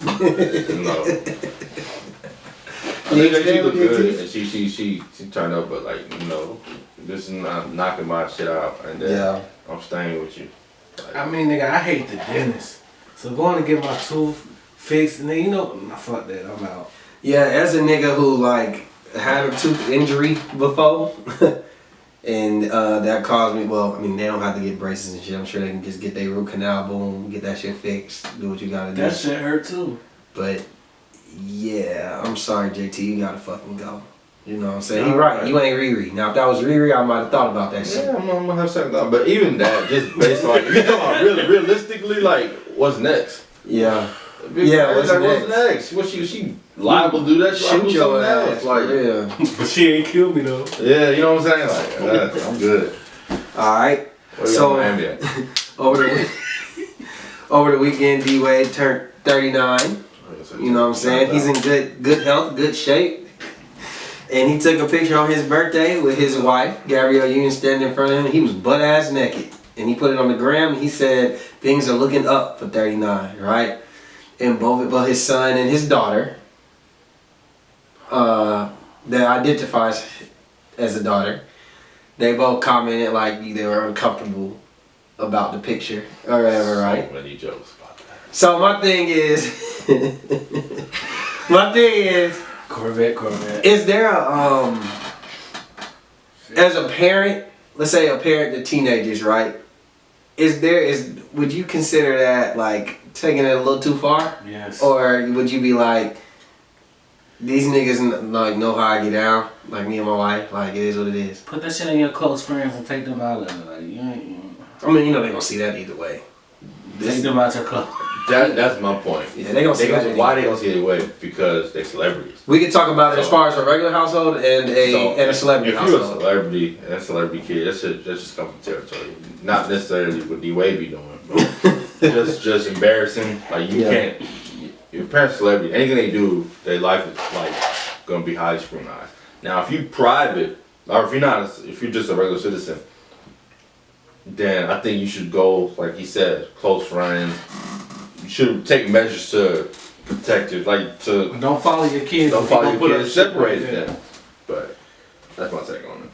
No. I think JT look good, and she turned up, but like this is not knocking my shit out, and then I'm staying with you. Like, I mean, nigga, I hate the dentist. So going to get my tooth fixed, and then nah, fuck that, I'm out. Yeah, as a nigga who like had a tooth injury before, and that caused me. Well, I mean, they don't have to get braces and shit. I'm sure they can just get their root canal, boom, get that shit fixed, do what you gotta do. That shit hurt too. But yeah, I'm sorry, JT, you gotta fucking go. You know what I'm saying? He right. You ain't Riri. Now, if that was Riri, I might have thought about that shit. Yeah, I'm gonna have second thought. But even that, just based on, if you're talking about really realistically, like, what's next? Yeah. Yeah, what's next? What she liable to do that shit? Shoot your ass. Like, yeah. But she ain't killed me though. Yeah, you know what I'm saying? Like, I'm good. Alright. So, over the weekend, D-Wade turned 39. You know what I'm saying? He's in good health, good shape. And he took a picture on his birthday with his wife, Gabrielle Union, standing in front of him. He was butt ass naked. And he put it on the gram. And he said, things are looking up for 39, right? And both his son and his daughter, that identifies as a daughter, they both commented like they were uncomfortable about the picture or whatever, right? So many jokes about that. So my thing is, Corvette. Is there a as a parent, let's say a parent to teenagers, right? Would you consider that like taking it a little too far? Yes. Or would you be like, these niggas like know how I get down, like me and my wife, like it is what it is. Put that shit in your close friends and take them out of it. Like you ain't. I mean, they gonna see that either way. Take them out your clothes. That's my point. Yeah, they gonna see that. Why they gonna see it anyway? Because they're celebrities. We can talk about it as far as a regular household and a celebrity household. If you're a celebrity and a celebrity kid, that's just coming territory. Not necessarily what D-Wade be doing, but just embarrassing. Like you can't. Your parents celebrity. Anything they do, their life is like gonna be highly scrutinized. Now, if you private, or if you're just a regular citizen, then I think you should go, like he said, close friends. You should take measures to protect it, like to don't follow your kids. Don't follow your kids. Separate them. But that's my take on it.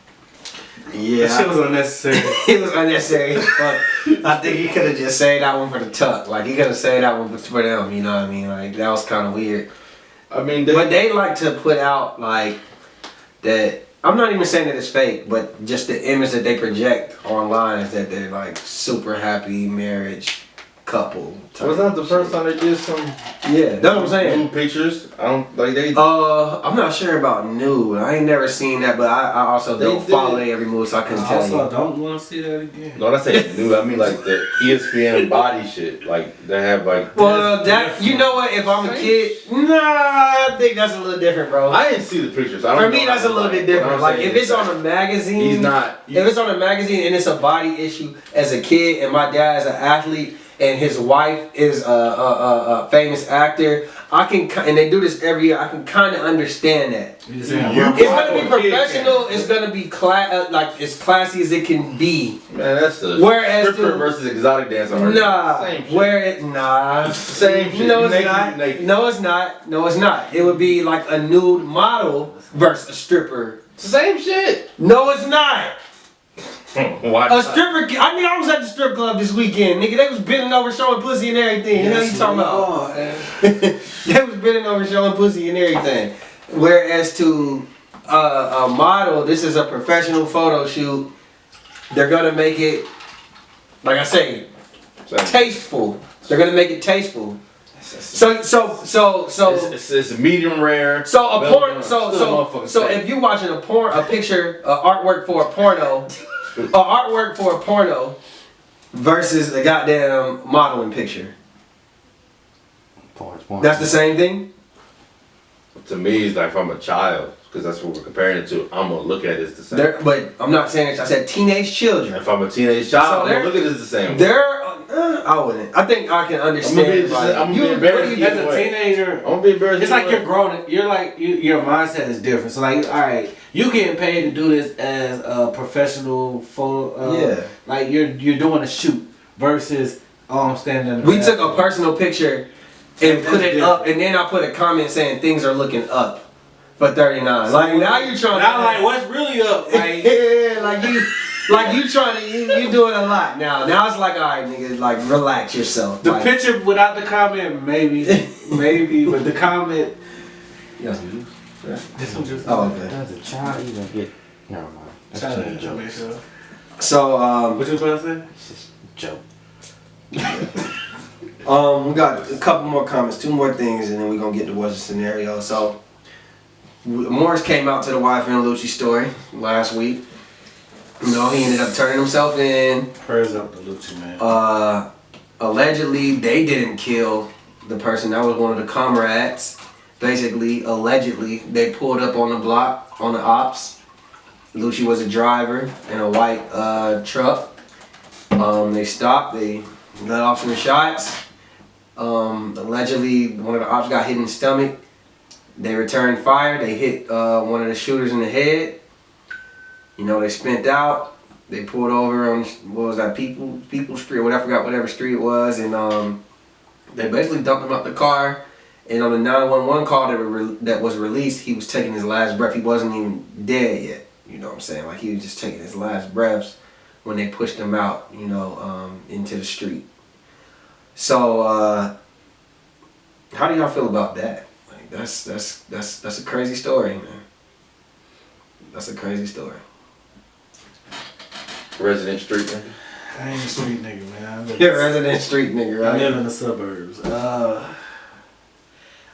Yeah, that shit was unnecessary. It was unnecessary as fuck. I think he could have just said that one for the tuck. Like he could have said that one for them. You know what I mean? Like that was kind of weird. I mean, but they like to put out like that. I'm not even saying that it's fake, but just the image that they project online is that they're like super happy marriage couple. Was that the first time they did some? Yeah, that's what I'm saying. New pictures. I don't like they. I'm not sure about new. I ain't never seen that, but I also don't follow every move, so I couldn't tell you. I don't want to see that again. No, that's ain't new. I mean like the ESPN body shit. Like they have like. Well, that you know what? If I'm a kid, I think that's a little different, bro. I didn't see the pictures. For me, that's a little bit different. Like if it's on a magazine, he's not. If it's on a magazine and it's a body issue as a kid, and my dad's an athlete. And his wife is a famous actor. And they do this every year. I can kind of understand that. It's gonna be professional. It's gonna be like as classy as it can be. Man, that's the stripper versus exotic dancer. Same shit. No, it's not. No, it's not. No, it's not. It would be like a nude model versus a stripper. Same shit. No, it's not. Why a stripper. I mean, I was at the strip club this weekend, nigga. They was bending over, showing pussy and everything. You know what you talking about? They was bending over, showing pussy and everything. Whereas to a model, this is a professional photo shoot. They're gonna make it, like I say, tasteful. They're gonna make it tasteful. So it's medium rare. So a porn. So if you're watching a picture, artwork for a porno. Artwork for a porno versus a goddamn modeling picture. Porn. That's the same thing? To me, it's like if I'm a child, because that's what we're comparing it to, I'm going to look at it as the same. But I'm not saying it. I said teenage children. If I'm a teenage child, I'm going to look at it as the same. I wouldn't. I think I can understand. I'm gonna be embarrassed As a teenager, I'm gonna be embarrassed. it's like you're grown. You're like your mindset is different. So like, all right, you getting paid to do this as a professional photo. Yeah. Like you're doing a shoot versus I'm standing. In the We bathroom. took a personal picture and put it up, and then I put a comment saying things are looking up for 39. Like now you're trying. Now like what's really up? Like Yeah, like you trying to you doing a lot now. Now it's like, all right, nigga, like relax yourself. the like, picture without the comment, maybe, but the comment. Yeah. This one just. Oh, okay. As a child, you gonna get. Never mind. That's Shout out just a to joke. make sure. So What you was about to say? It's just a joke. we got a couple more comments, 2 more things, and then we're gonna get to what's the scenario. So Morris came out to the wife and Lucci story last week. You know, he ended up turning himself in. Prayers up to Lucci, man. Allegedly, they didn't kill the person. That was one of the comrades. Basically, allegedly, they pulled up on the block on the ops. Lucci was a driver in a white truck. They stopped. They let off some shots. Allegedly, one of the ops got hit in the stomach. They returned fire. They hit one of the shooters in the head. You know, they spent out. They pulled over on, what was that, People Street, or I forgot whatever street it was, and they basically dumped him out the car. And on the 911 call that was released, he was taking his last breath. He wasn't even dead yet. You know what I'm saying? Like he was just taking his last breaths when they pushed him out, you know, into the street. So, how do y'all feel about that? Like that's a crazy story, man. That's a crazy story. Resident street nigga. I ain't a street nigga, man. You're a resident street nigga, I right? live in the suburbs.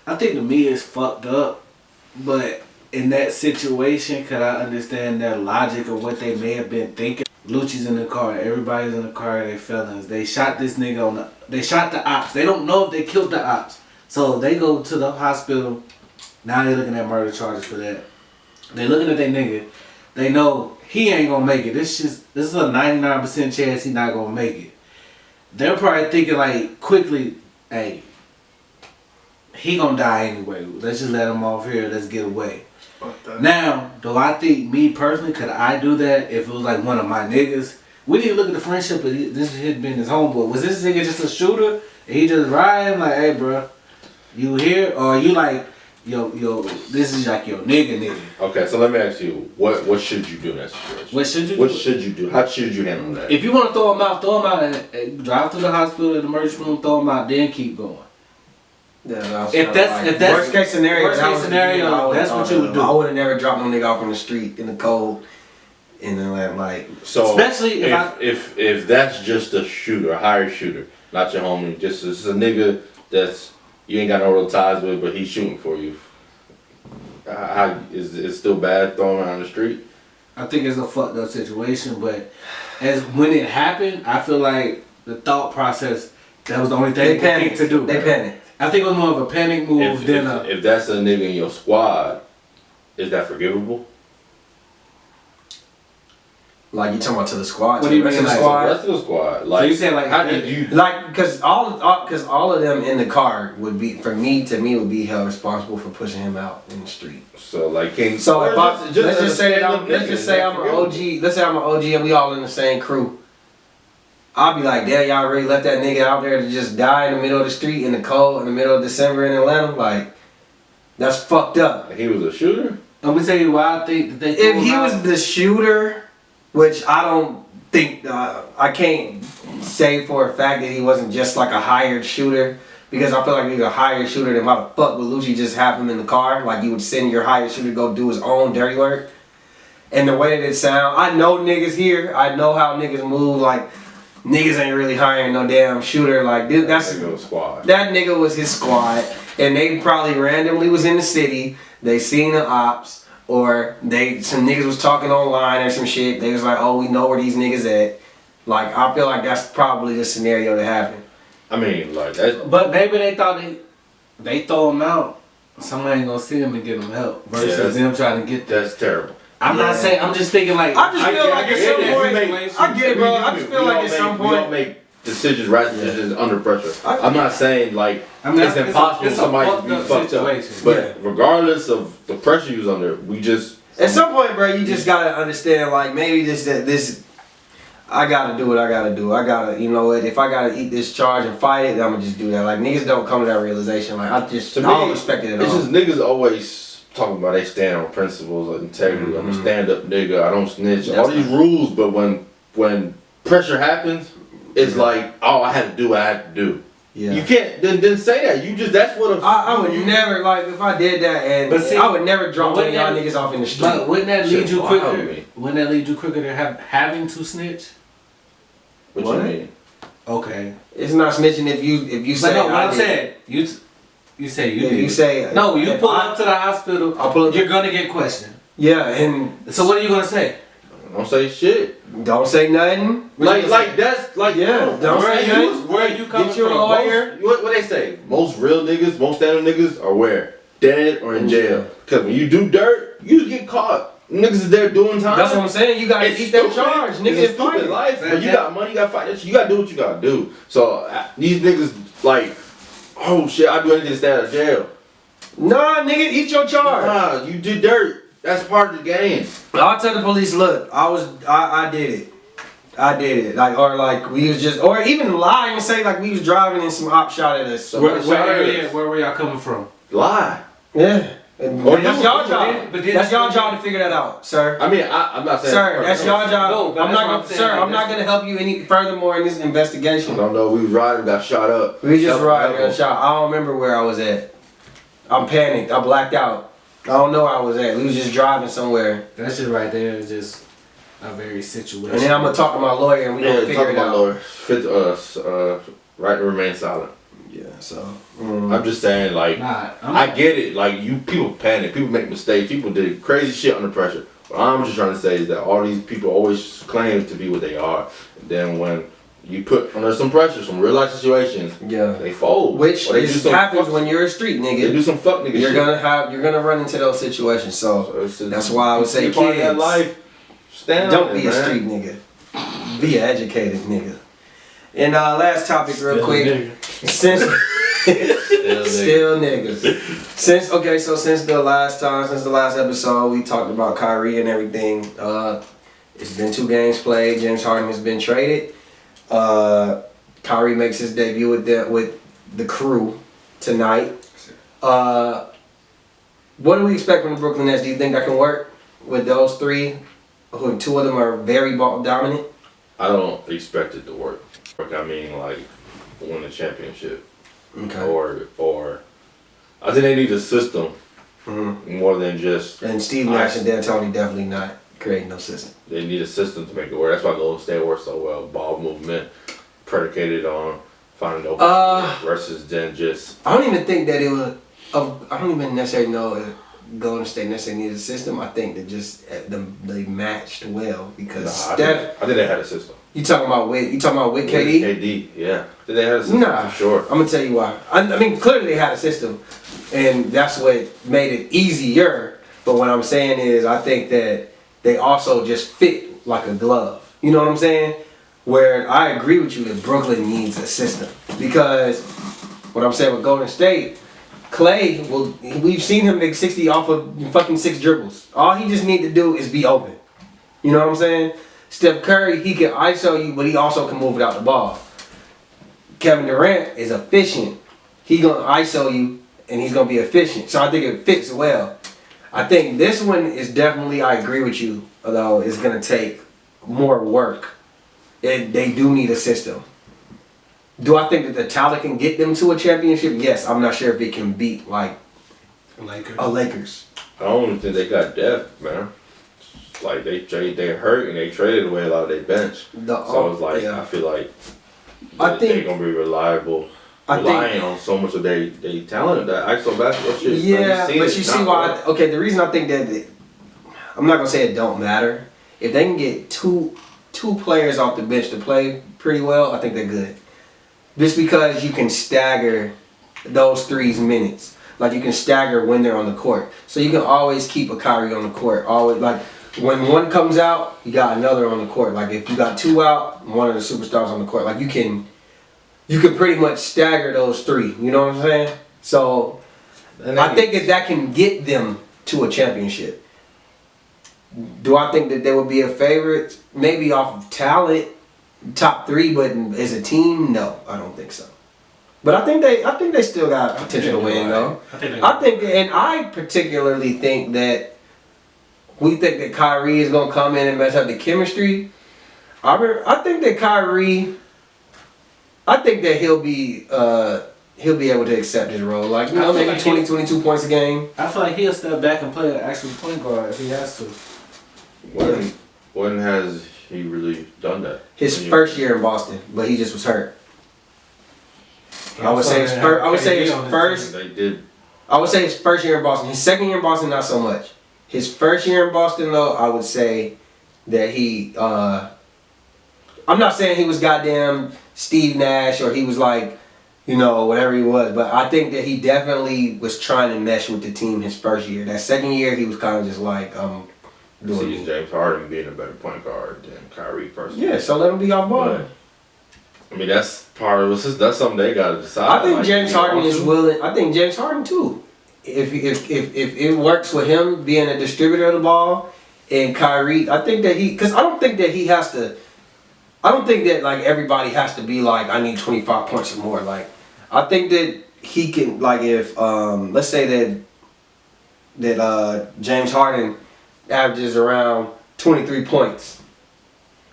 I think to me it's fucked up, but in that situation, could I understand their logic of what they may have been thinking? Lucci's in the car, everybody's in the car, they felons. They shot this nigga they shot the ops. They don't know if they killed the ops. So they go to the hospital, now they looking at murder charges for that. They looking at that nigga, they know he ain't gonna make it. This is a 99% chance he not gonna make it. They're probably thinking like quickly, hey, he gonna die anyway. Let's just let him off here. Let's get away. Now, do I think me personally, could I do that if it was like one of my niggas? We didn't look at the friendship, but this had been his homeboy. Was this nigga just a shooter? And he just riding like, hey, bro, you here? Or you like, yo, this is like your nigga. Okay, so let me ask you, what should you do in that situation? What should you What do? should you do? How should you handle that? If you want to throw him out and drive to the hospital, the emergency room, throw him out, then keep going. Yeah, If that's worst case scenario, that's what you would do. I would have never dropped no nigga off on the street in the cold, and then like. So especially if that's just a shooter, a hired shooter, not your homie, just a nigga that's you ain't got no real ties with, but he's shooting for you. How is it still bad throwing around the street? I think it's a fucked up situation, but as when it happened, I feel like the thought process, that was the only thing they panicked to do. They panicked. I think it was more of a panic move than a. If that's a nigga in your squad, is that forgivable? Like you talking about to the squad? What do you rest mean, of the like, squad? Rest of the squad. Like, So you saying like how did you? Like, cause all of them in the car would be to me would be held responsible for pushing him out in the street. So like, can So if let's just say I'm an forgivable? OG. Let's say I'm an OG and we all in the same crew. I'll be like, damn, y'all really left that nigga out there to just die in the middle of the street in the cold in the middle of December in Atlanta? Like, that's fucked up. He was a shooter. I'm gonna tell you why I think that they. If he was the shooter, which I don't think, I can't say for a fact that he wasn't just like a hired shooter, because I feel like if he was a hired shooter, then why the fuck would Lucci just have him in the car? Like you would send your hired shooter to go do his own dirty work. And the way that it sound, I know niggas here, I know how niggas move, like niggas ain't really hiring no damn shooter. Like that's That squad. That nigga was his squad, and they probably randomly was in the city. They seen the ops, or some niggas was talking online or some shit. They was like, oh, we know where these niggas at. Like I feel like that's probably the scenario that happened. I mean, like that. But maybe they thought they throw him out, somebody ain't gonna see him and get him help versus them trying to get there. That's terrible. I'm not saying. I'm just thinking like. I just feel like at some point, I get it, bro. I just feel like at some point, decisions, right decisions under pressure. I'm not saying like it's impossible for somebody to be fucked up. But regardless of the pressure you was under, we just at some point, bro, you just gotta understand like maybe this. I gotta do what I gotta do. I gotta, you know what? If I gotta eat this charge and fight it, then I'm gonna just do that. Like niggas don't come to that realization. Like I don't respect it at all. It's just niggas always talking about they stand on principles of integrity. I'm a stand up nigga. I don't snitch. All these rules, but when pressure happens, it's like, oh, I had to do what I had to do. Yeah. You can't then say that. You just that's what I would never like if I did that and I would never drop one of y'all niggas off in the street. But wouldn't that lead you quicker? Wouldn't that lead you quicker to having to snitch? What you mean? Okay. It's not snitching if you say. No, what I'm saying, you say you. You say no. You pull up to the hospital. I'll pull up. You're gonna get questioned. Yeah, and so what are you gonna say? Don't say shit. Don't say nothing. Like that's like yeah. Don't say nothing. Where are you coming from? Get your lawyer. What they say? Most real niggas, most standard niggas are where? Dead or in jail. Cause when you do dirt, you get caught. Niggas is there doing time. That's what I'm saying. You gotta eat that charge. Niggas is stupid life. But you got money, you gotta fight that shit. You gotta do what you gotta do. So these niggas like, oh shit, I do anything to stay out of jail. Nah, nigga, eat your charge. Nah, you did dirt. That's part of the game. I'll tell the police, look, I did it. I did it. Like we was just, or even lie and say like we was driving and some op shot at us. So where were y'all coming from? Lie. Yeah. That's y'all job. That's y'all job to figure that out, sir. I mean, I'm not saying. Sir, that's y'all job. No, I'm not gonna help you any furthermore in this investigation. I don't know. We was riding, got shot up. We just riding, got shot. I don't remember where I was at. I'm panicked. I blacked out. I don't know where I was at. We was just driving somewhere. That shit right there is just a very situation. And then I'm gonna talk to my lawyer and we gonna figure it out. Lawyer. Right to remain silent. Yeah, so I'm just saying, like, I get it. Like, people panic, people make mistakes, people did crazy shit under pressure. What I'm just trying to say is that all these people always claim to be what they are. And then when you put under some pressure, some real life situations, they fold. Which happens when you're a street nigga. They do some fuck nigga shit. You're gonna run into those situations. So that's why I would say, kids, that life, don't be a street nigga. Be an educated nigga. And last topic, real quick. Since still niggas. Since the last episode, we talked about Kyrie and everything. It's been 2 games played. James Harden has been traded. Kyrie makes his debut with the crew tonight. What do we expect from the Brooklyn Nets? Do you think that can work with those 3? 2 of them are very ball dominant. I don't expect it to work. I mean, like, win a championship. Okay. Or I think they need a system more than just. And Steve Nash and D'Antoni definitely not creating no system. They need a system to make it work. That's why Golden State works so well. Ball movement predicated on finding open versus then just. I don't even think that it was. I don't even necessarily know if Golden State necessarily needed a system. I think that just they matched well because Steph. I think they had a system. You talking about with KD? KD, yeah. Did they have a system? Nah, for sure. I'm gonna tell you why. I mean, clearly they had a system, and that's what made it easier. But what I'm saying is, I think that they also just fit like a glove. You know what I'm saying? Where I agree with you that Brooklyn needs a system because what I'm saying with Golden State, Clay, we've seen him make 60 off of fucking 6 dribbles. All he just need to do is be open. You know what I'm saying? Steph Curry, he can ISO you, but he also can move without the ball. Kevin Durant is efficient. He gonna ISO you, and he's gonna be efficient. So I think it fits well. I think this one is definitely, I agree with you, although it's gonna take more work. They do need a system. Do I think that the talent can get them to a championship? Yes. I'm not sure if it can beat like Lakers. I don't think they got depth, man. Like they hurt and they traded away a lot of their bench. So it's like I feel like they're gonna be relying on so much of their talent, that ISO basketball shit. Yeah, but you see why? Okay, the reason I think that I'm not gonna say it don't matter. If they can get two players off the bench to play pretty well, I think they're good. Just because you can stagger those 3's minutes, like you can stagger when they're on the court, so you can always keep a Kyrie on the court. Always like. When one comes out, you got another on the court. Like if you got 2 out, one of the superstars on the court. Like you can you can pretty much stagger those three. You know what I'm saying? So I think that can get them to a championship. Do I think that they would be a favorite? Maybe off of talent, top three, but as a team, no, I don't think so. But I think they still got potential to win though. And I particularly think that we think that Kyrie is gonna come in and mess up the chemistry. I think that Kyrie, I think that he'll be able to accept his role. Like, you know, maybe like 22 points a game. I feel like he'll step back and play an actual point guard if he has to. When has he really done that? His first year in Boston, but he just was hurt. I would say his first. They did. I would say his first year in Boston. His second year in Boston, not so much. His first year in Boston, though, I would say that he. I'm not saying he was goddamn Steve Nash or he was like, you know, whatever he was, but I think that he definitely was trying to mesh with the team his first year. That second year, he was kind of just like, See James Harden being a better point guard than Kyrie personally. Yeah, so let him be off ball. I mean, that's part of it. That's something they got to decide. I think James Harden is willing. I think James Harden too. If it works with him being a distributor of the ball and Kyrie, I think that because I don't think that he has to. I don't think that like everybody has to be like, I need 25 points or more. Like, I think that he can, like, if let's say that James Harden averages around 23 points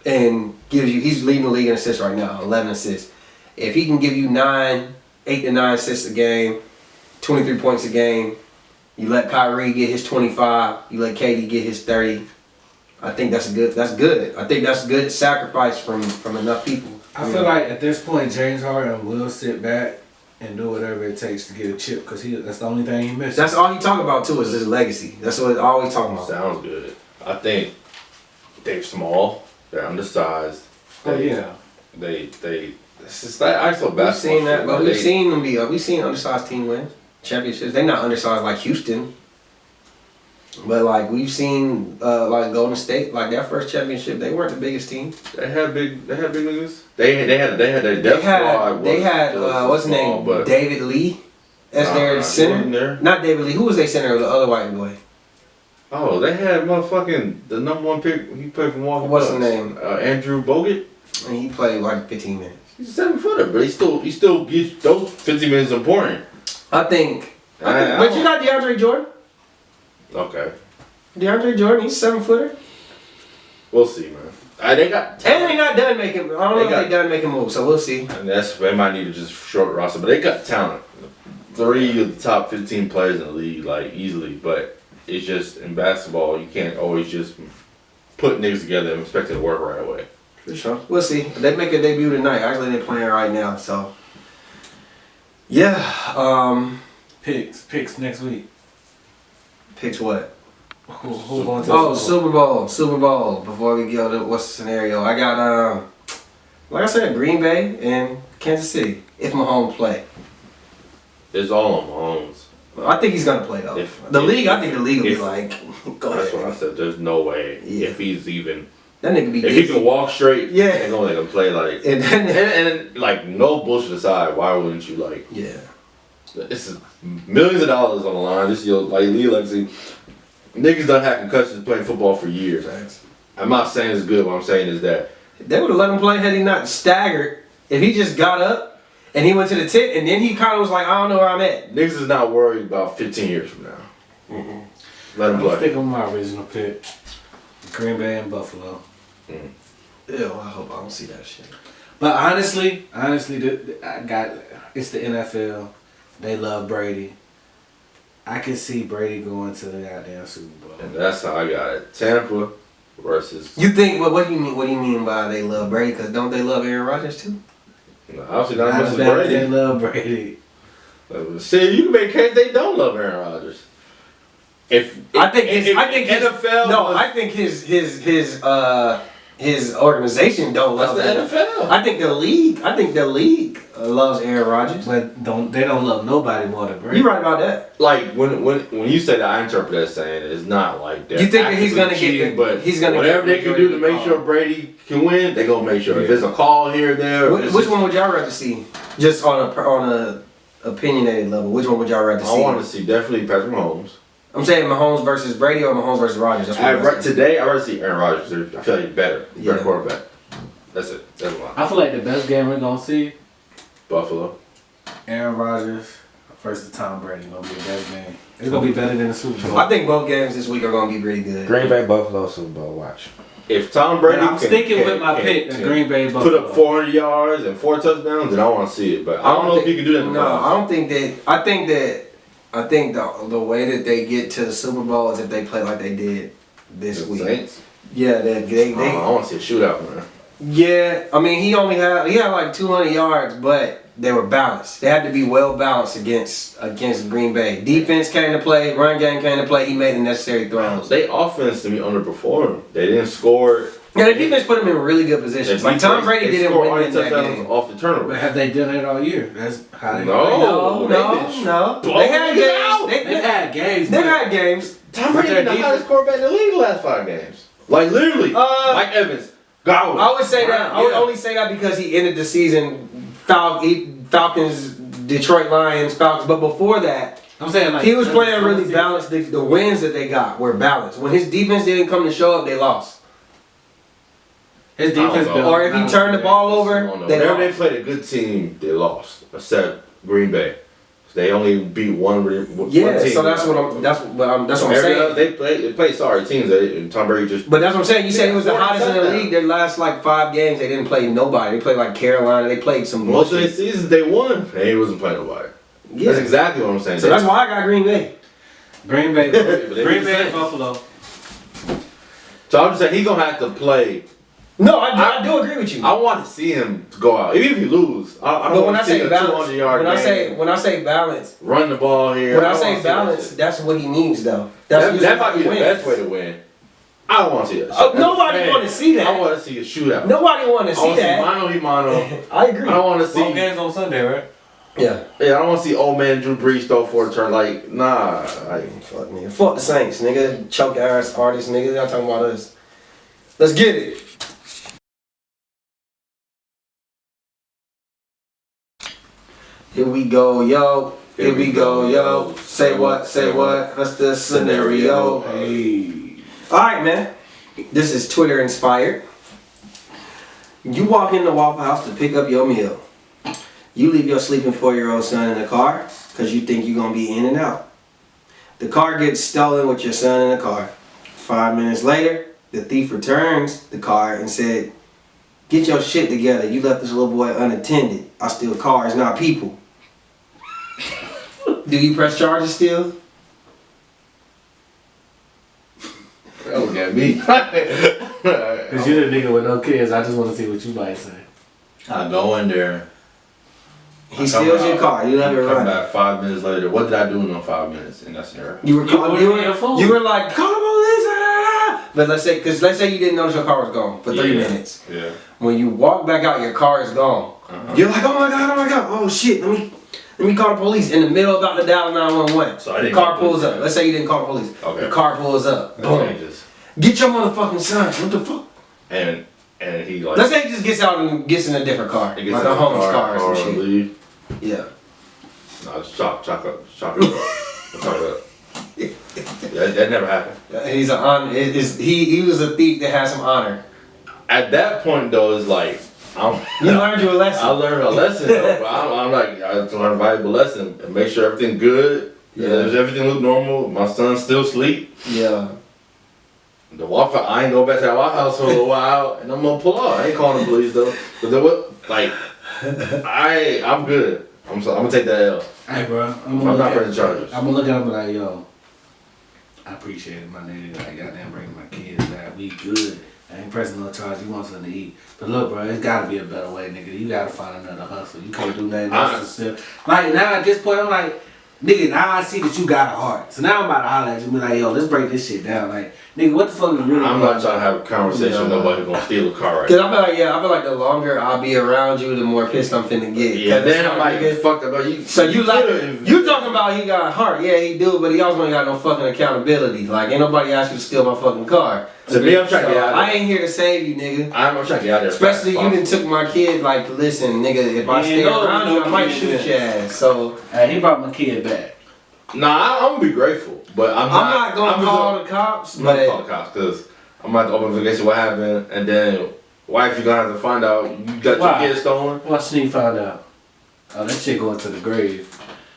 and gives you, he's leading the league in assists right now, 11 assists. If he can give you 8 to 9 assists a game, 23 points a game, you let Kyrie get his 25, you let KD get his 30. I think that's good. I think that's good sacrifice from enough people. I feel like at this point, James Harden will sit back and do whatever it takes to get a chip because that's the only thing he misses. That's all he talk about too is his legacy. That's what all he talking about. Sounds good. I think they're small. They're undersized. Yeah. It's just that ISO basketball. We've seen that, but we've seen them be. We've seen undersized team win championships. They're not undersized like Houston. But like we've seen, like Golden State, like their first championship, they weren't the biggest team. They had big niggas. They had their depth squad. They had what's his name? David Lee as their center. Not David Lee. Who was their center? The other white boy. Oh, they had motherfucking the number one pick. He played for Milwaukee. What's his name? Andrew Bogut. And he played like 15 minutes. He's a 7-footer, but he still gets those 15 minutes important. But you got DeAndre Jordan. Okay. DeAndre Jordan, he's 7-footer. We'll see, man. They got talent. And they not done making. I don't know if they done making moves, so we'll see. And they might need to just short roster, but they got talent. 3 of the top 15 players in the league, like easily. But it's just in basketball, you can't always just put niggas together and expect it to work right away. For sure. We'll see. They make a debut tonight. Actually, they're playing right now, so yeah. Picks next week. Picks what? Who going to the Super Bowl. Before we go to what's the scenario, I got like I said, Green Bay and Kansas City. If Mahomes play, It's all on Mahomes. I think he's gonna play though. I think the league will be like, go That's ahead. what I said. There's no way if he's even. That nigga be. If he can walk straight, yeah, they're gonna let him play like. And then like no bullshit aside, why wouldn't you like? Yeah. It's millions of dollars on the line. This is your like league legacy. Niggas done had concussions playing football for years. Thanks. I'm not saying it's good. What I'm saying is that they would have let him play had he not staggered. If he just got up and he went to the tent and then he kind of was like, I don't know where I'm at. niggas is not worried about 15 years from now. Let him I'm play. sticking with my original pick. Green Bay and Buffalo. Ew, I hope I don't see that shit. But honestly, it's the NFL. They love Brady. I can see Brady going to the goddamn Super Bowl. And that's how I got it. Tampa versus. You think? What do you mean? What do you mean by they love Brady? Because don't they love Aaron Rodgers too? No, obviously not Not as as much bad as as they Brady. love Brady. See, you can make a case they don't love Aaron Rodgers. I think his his organization don't love That's the him. NFL. I think the league loves Aaron Rodgers. But they don't love nobody more than Brady. You right about that. Like when you say that, I interpret that saying it's not like that. You think that he's gonna cheating, get but he's gonna whatever get they can do to make sure Brady can win, they gonna make sure. If there's a call here or there, Which one would y'all rather see? Just on a opinionated level, which one would y'all rather see? I want to see definitely Patrick Mahomes. I'm saying Mahomes versus Brady or Mahomes versus Rodgers. That's what Today, I rather see Aaron Rodgers. I feel like he's better Yeah. quarterback. That's it. That's why. I feel like the best game we're gonna see, Buffalo. Aaron Rodgers versus Tom Brady, gonna be the best game. It's gonna be better than the Super Bowl. I think both games this week are gonna be pretty good. Green Bay Buffalo Super Bowl. Watch. If Tom Brady I'm sticking with my pick, the Green Bay put Buffalo. up 400 yards and 4 touchdowns, then I want to see it. But I don't know if he can do that in the No, playoffs. I don't think that. I think the way that they get to the Super Bowl is if they play like they did this week. Saints? Yeah, they I want to see a shootout, man. Yeah, I mean he had like 200 yards, but they were balanced. They had to be well balanced against Green Bay. Defense came to play, run game came to play. He made the necessary throws. They offense to me underperformed. They didn't score. Yeah, the defense put him in really good positions. Like Tom Brady didn't win in that game. Off the turnover. But have they done it all year? That's how they No. No. blowing They had niggas out. games. They've had games. They've but- had games. Tom Brady been the hottest quarterback in the league the last 5 games. Like literally. Mike Evans. Godwin. I would say that. I would Yeah. only say that because he ended the season Falcons, Detroit Lions, Falcons. But before that, I'm saying like he was playing really balanced. The wins that they got were balanced. When his defense didn't come to show up, they lost. His defense, I don't know. Or if he turned the ball I over, don't know. they Whenever they lost. played a good team, they lost. Except Green Bay. They only beat one Yeah, team. so that's what I'm saying. They played sorry teams. And Tom Brady just. But that's what I'm saying. You said he was the 40 hottest in the touchdowns. league. Their last like 5 games, they didn't play nobody. They played like Carolina. They played some Most of their bullshit. seasons they won, and he wasn't playing nobody. Yeah. That's exactly what I'm saying. So that's why I got Green Bay. Green Bay, they Green the Bay, same. Buffalo. So I'm just saying he's gonna have to play. No, I do agree with you. I want to see him go out, even if he lose. I But don't when want I to see say a balance, 200-yard game. when I say balance, Run the ball here. when I don't say wanna see balance, that that's what he needs though. shit. That's That might be the wins. best way to win. I don't want to see that. Oh, shit. nobody Man, want to see that. I want to see a shootout. Nobody want to I see want to see that. mano y mano. I agree. I don't want to see. Both games on Sunday, right? Yeah. Yeah, I don't want to see old man Drew Brees throw for a turn. Like, nah. Like, Fuck me. Fuck the Saints, nigga. Choke ass artists, nigga. Y'all talking about us. Let's get it. Here we go, yo. Here we go, yo. Say what, say what. That's the scenario. Hey. Alright, man. This is Twitter inspired. You walk in the Waffle House to pick up your meal. You leave your sleeping 4-year-old son in the car because you think you're going to be in and out. The car gets stolen with your son in the car. 5 minutes later, the thief returns the car and said, "Get your shit together. You left this little boy unattended. I steal cars, not people." Do you press charges still? look at me. Cause you're the nigga with no kids. I just want to see what you might say. I go in there. He steals your car. You let it Come run. back 5 minutes later. What did I do in those 5 minutes? And that's her. You were ordered your food. you were like, "Call the police!" ah!" But let's say you didn't notice your car was gone for 3 minutes. Yeah. When you walk back out, your car is gone. You're like, "Oh my god, oh shit, let me call the police." In the middle about to dial 911. So I the didn't car get pulls this. up. Let's say you didn't call the police. Okay. The car pulls up. That Boom. changes. Get your motherfucking son. What the fuck? And he like. Let's say he just gets out and gets in a different car, he gets like in a the homeless car or some and shit. leave. Yeah. No, it's chop it up. Yeah, that never happened. He's an honor. He was a thief that has some honor. At that point though, it's like You learned your lesson. I learned a lesson though, but I'm like I have to learn a valuable lesson and make sure everything good. Yeah. Does everything look normal? My son still sleep. Yeah. The Waffle, I ain't go back to that Waffle House for a while, and I'm gonna pull out. I ain't calling the police though. But they what? Like, I'm good. I'm gonna take that L. Hey, bro. I'm not pressing charges. I'm gonna look at him and be like, yo, I appreciate it, my nigga. Like, goddamn, bringing my kids back. We good. I ain't pressing no charge. You want something to eat. But look, bro, it's gotta be a better way, nigga. You gotta find another hustle. You can't do nothing else to sell. Like, now at this point, I'm like, nigga, now I see that you got a heart. So now I'm about to holler at you and be like, yo, let's break this shit down. Like, nigga, what the fuck is really I'm not trying to have a conversation with nobody gonna steal a car right Cause now. I feel like the longer I'll be around you, the more pissed I'm finna get. Yeah, then I'm like, fuck about you. So you talking about he got a heart? Yeah, he do, but he also ain't got no fucking accountability. Like, ain't nobody asked you to steal my fucking car. To me, I'm trying to get out of I ain't here to save you, nigga. I'm trying to get out of there. Especially you done took my kid. Like, listen, nigga, if I stay around you, I might shoot your ass. So he brought my kid back. Nah, I'm gonna be grateful, but I'm not gonna call the cops. I'm not gonna call the cops because I'm about to open the investigation what happened, and then wife, you gonna have to find out you got your kid stolen. Why should he find out? Oh, that shit going to the grave.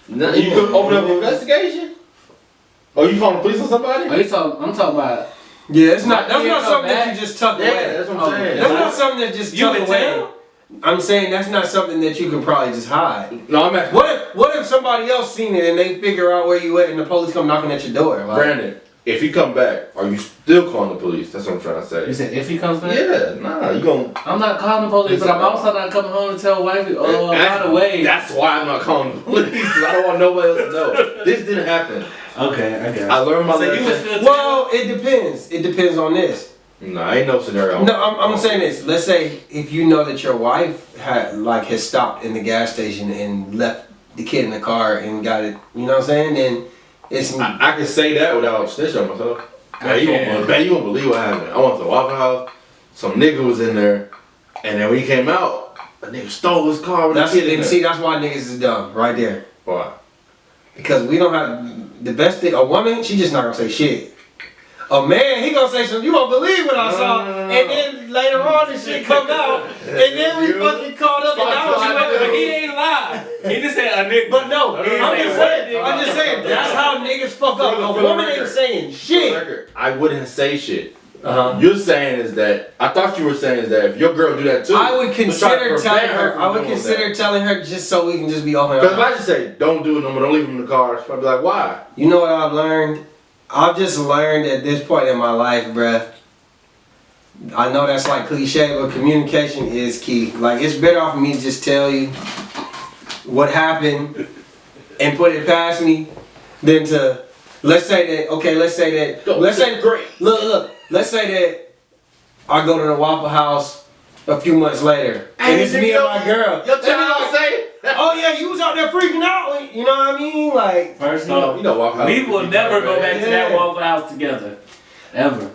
Now, you could open up an investigation? Oh, you calling the police on somebody? I'm talking about. Yeah, it's not. That's not something that you just tuck away. Yeah, that's what I'm saying. That's not something that just tuck away. I'm saying that's not something that you can probably just hide. No, I'm asking. What if somebody else seen it and they figure out where you at and the police come knocking at your door? Like, Brandon, if he come back, are you still calling the police? That's what I'm trying to say. You said if he comes back? Yeah, nah, you gon'. I'm not calling the police, but I'm also not coming home to tell wifey, oh, by the way. That's why I'm not calling the police, because I don't want nobody else to know. This didn't happen. Okay, I guess. I learned my lesson. Well, it depends. It depends on this. Nah, ain't no scenario. No, I'm saying this. Let's say if you know that your wife has stopped in the gas station and left the kid in the car and got it, you know what I'm saying? Then it's. I can say that without snitching on myself. You won't believe what happened. I went to the Waffle House. Some nigga was in there, and then when he came out, a nigga stole his car with the kid in there. See, that's why niggas is dumb right there. Why? Because we don't have the best thing. A woman, she just not gonna say shit. A man, he gonna say something. You won't believe what I saw, and then later on, this shit come out, and then we fucking caught up. But he ain't lied. He just said a nigga. But no, I'm just saying. That's how niggas fuck up. A woman ain't saying shit. I wouldn't say shit. Uh-huh. You're saying is that I thought you were saying is that if your girl do that too, I would consider telling her. I would consider telling her just so we can just be open. Because if I just say don't do it no more, don't leave him in the car, I'd be like, why? You know what I've learned? I've just learned at this point in my life, bruh. I know that's like cliche, but communication is key. Like, it's better off for me to just tell you what happened and put it past me than to, let's say that, let's say that I go to the Waffle House a few months later, and it's me and my girl. Your child say, oh yeah, you was out there freaking out. You know what I mean? Like, first off, we will never go back to that Waffle House together, ever.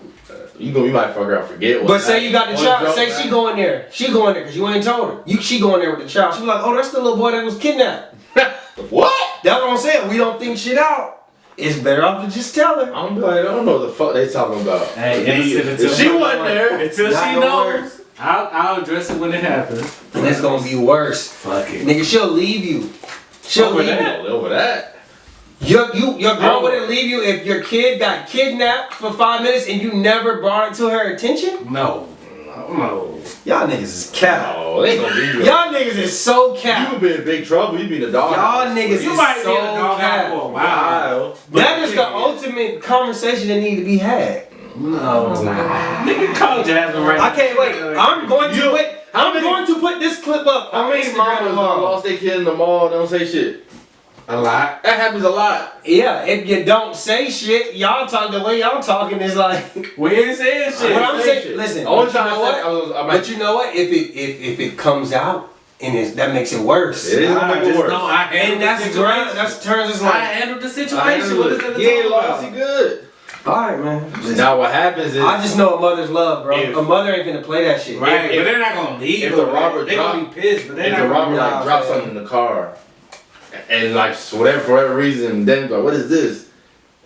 You might fuck around, forget. But say you got the child. Say she go in there. She go in there because you ain't told her. She go in there with the child. She be like, oh, that's the little boy that was kidnapped. What? That's what I'm saying. We don't think shit out. It's better off to just tell her. I'm like, I don't know what the fuck they talking about. Hey, if she wasn't there, until she knows. I'll address it when it happens. And it's gonna be worse. Fuck it. Nigga, she'll leave you. She'll leave you. Over that. Your girl wouldn't leave you if your kid got kidnapped for 5 minutes and you never brought it to her attention? No. Y'all niggas is cap. Oh, they gonna leave you. Y'all niggas is so cap. You would be in big trouble. You be in the dog. Y'all niggas you is might so be in the dog cap. for a while. That is the ultimate conversation that need to be had. No. Nigga, call Jasmine right now. I can't wait. I'm going to put this clip up How on many Instagram mamas tomorrow. lost their kid in the mall and don't say shit? A lot. That happens a lot. Yeah, if you don't say shit, y'all talk the way y'all talking is like we ain't saying shit. What I'm saying, listen. Only time But you know what? If it comes out and that makes it worse. It is gonna make it worse. And that's great. That turns us like I handled the situation. What is that? He ain't lost. He good. Alright, man. Listen, now what happens is I just know a mother's love, bro. A mother ain't gonna play that shit. Right, but they're not gonna leave. If the robber they're gonna be pissed, but they're not gonna drop something in the car, and like for whatever reason, then like, what is this?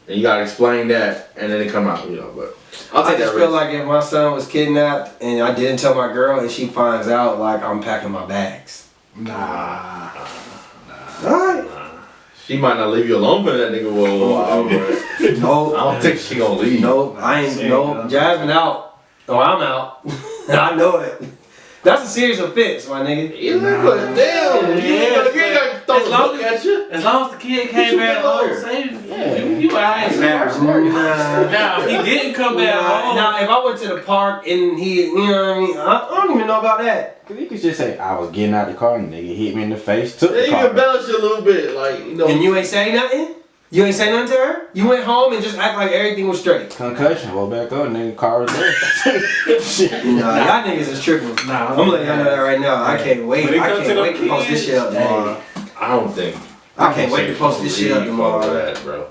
And you gotta explain that, and then they come out, you know. But I just feel like if my son was kidnapped and I didn't tell my girl and she finds out, like I'm packing my bags. Nah. Alright. She might not leave you alone for that nigga for a while, but no, I don't think she gonna leave. No, I ain't. No, Jasmine out. Oh, I'm out. I know it. That's a serious offense, my nigga. Yeah, but damn, you ain't gotta throw a look at you. As long as the kid came back home safe, you alright now. Now, if he didn't come back home. Now, if I went to the park and he, you know what I mean? I don't even know about that. Cause you could just say, I was getting out the car and nigga hit me in the face, took the You car. can embellish it a little bit, like, you know. And you ain't say nothing? You ain't say nothing to her? You went home and just act like everything was straight? Concussion, woke back up, nigga, car was there. Nah, y'all niggas is tripping. Nah, I'm letting y'all know that right now. I can't wait. When it I comes can't to wait them to post this shit up tomorrow. I don't think. I can't wait to post this shit up tomorrow. Over that, bro.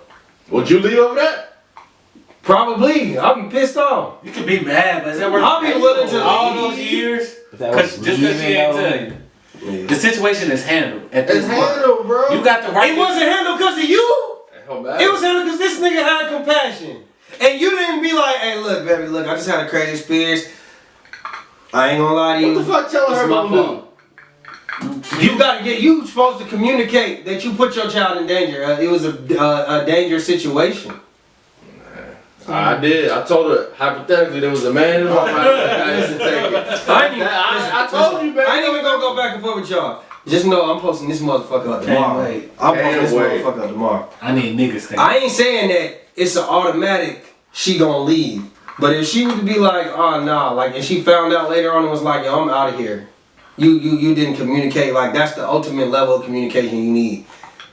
Would you leave over that? Probably. I'll be pissed off. You can be mad, but is that worth I'll be willing to all leave. those years? That was Just because she ain't tell you. Yeah. The situation is handled. At this It's point. handled, bro. You got the right. It wasn't handled because of you. It It was handled because this nigga had compassion. And you didn't be like, hey, look, baby, look, I just had a crazy experience. I ain't gonna lie to you. What the fuck telling her It's my to fault. You supposed to communicate that you put your child in danger. It was a dangerous situation. I did. I told her, hypothetically, there was a man in my life that I take it. I told you, baby. I ain't even gonna go back and forth with y'all. Just know I'm posting this motherfucker up tomorrow. wait. I'm posting this Can't wait. motherfucker up tomorrow. I need niggas thinking. I ain't saying that it's an automatic she gonna leave. But if she was to be like, oh nah, like, and she found out later on and was like, yo, I'm out of here. You didn't communicate. Like, that's the ultimate level of communication you need.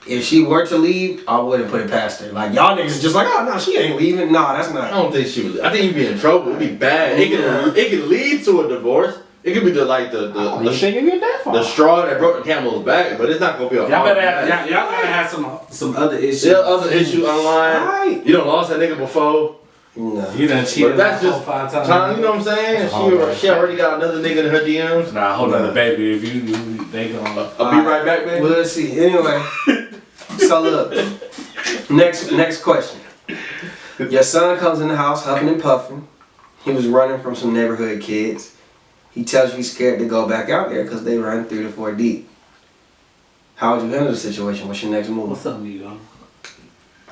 If she were to leave, I wouldn't put it past her. Like, y'all niggas just like, oh no, she ain't leaving. Nah, that's I not. don't think she would. I think you'd be in trouble. It'd be bad. It could lead to a divorce. It could be The shit you get that for. the straw that broke the camel's back, but it's not gonna be a Y'all better have, y'all gotta have some other issues. There are other issues online. Right. You done lost that nigga before. No. You done But cheated that's on just 5 times. time, you know what I'm saying? She already got another nigga in her DMs. Nah, hold on, baby. If you they gonna. I'll be right back, baby. Well, let's see. Anyway, so look, next question. Your son comes in the house huffing and puffing. He was running from some neighborhood kids. He tells you he's scared to go back out there because they run 3 to 4 deep. How would you handle the situation? What's your next move? What's up, amigo?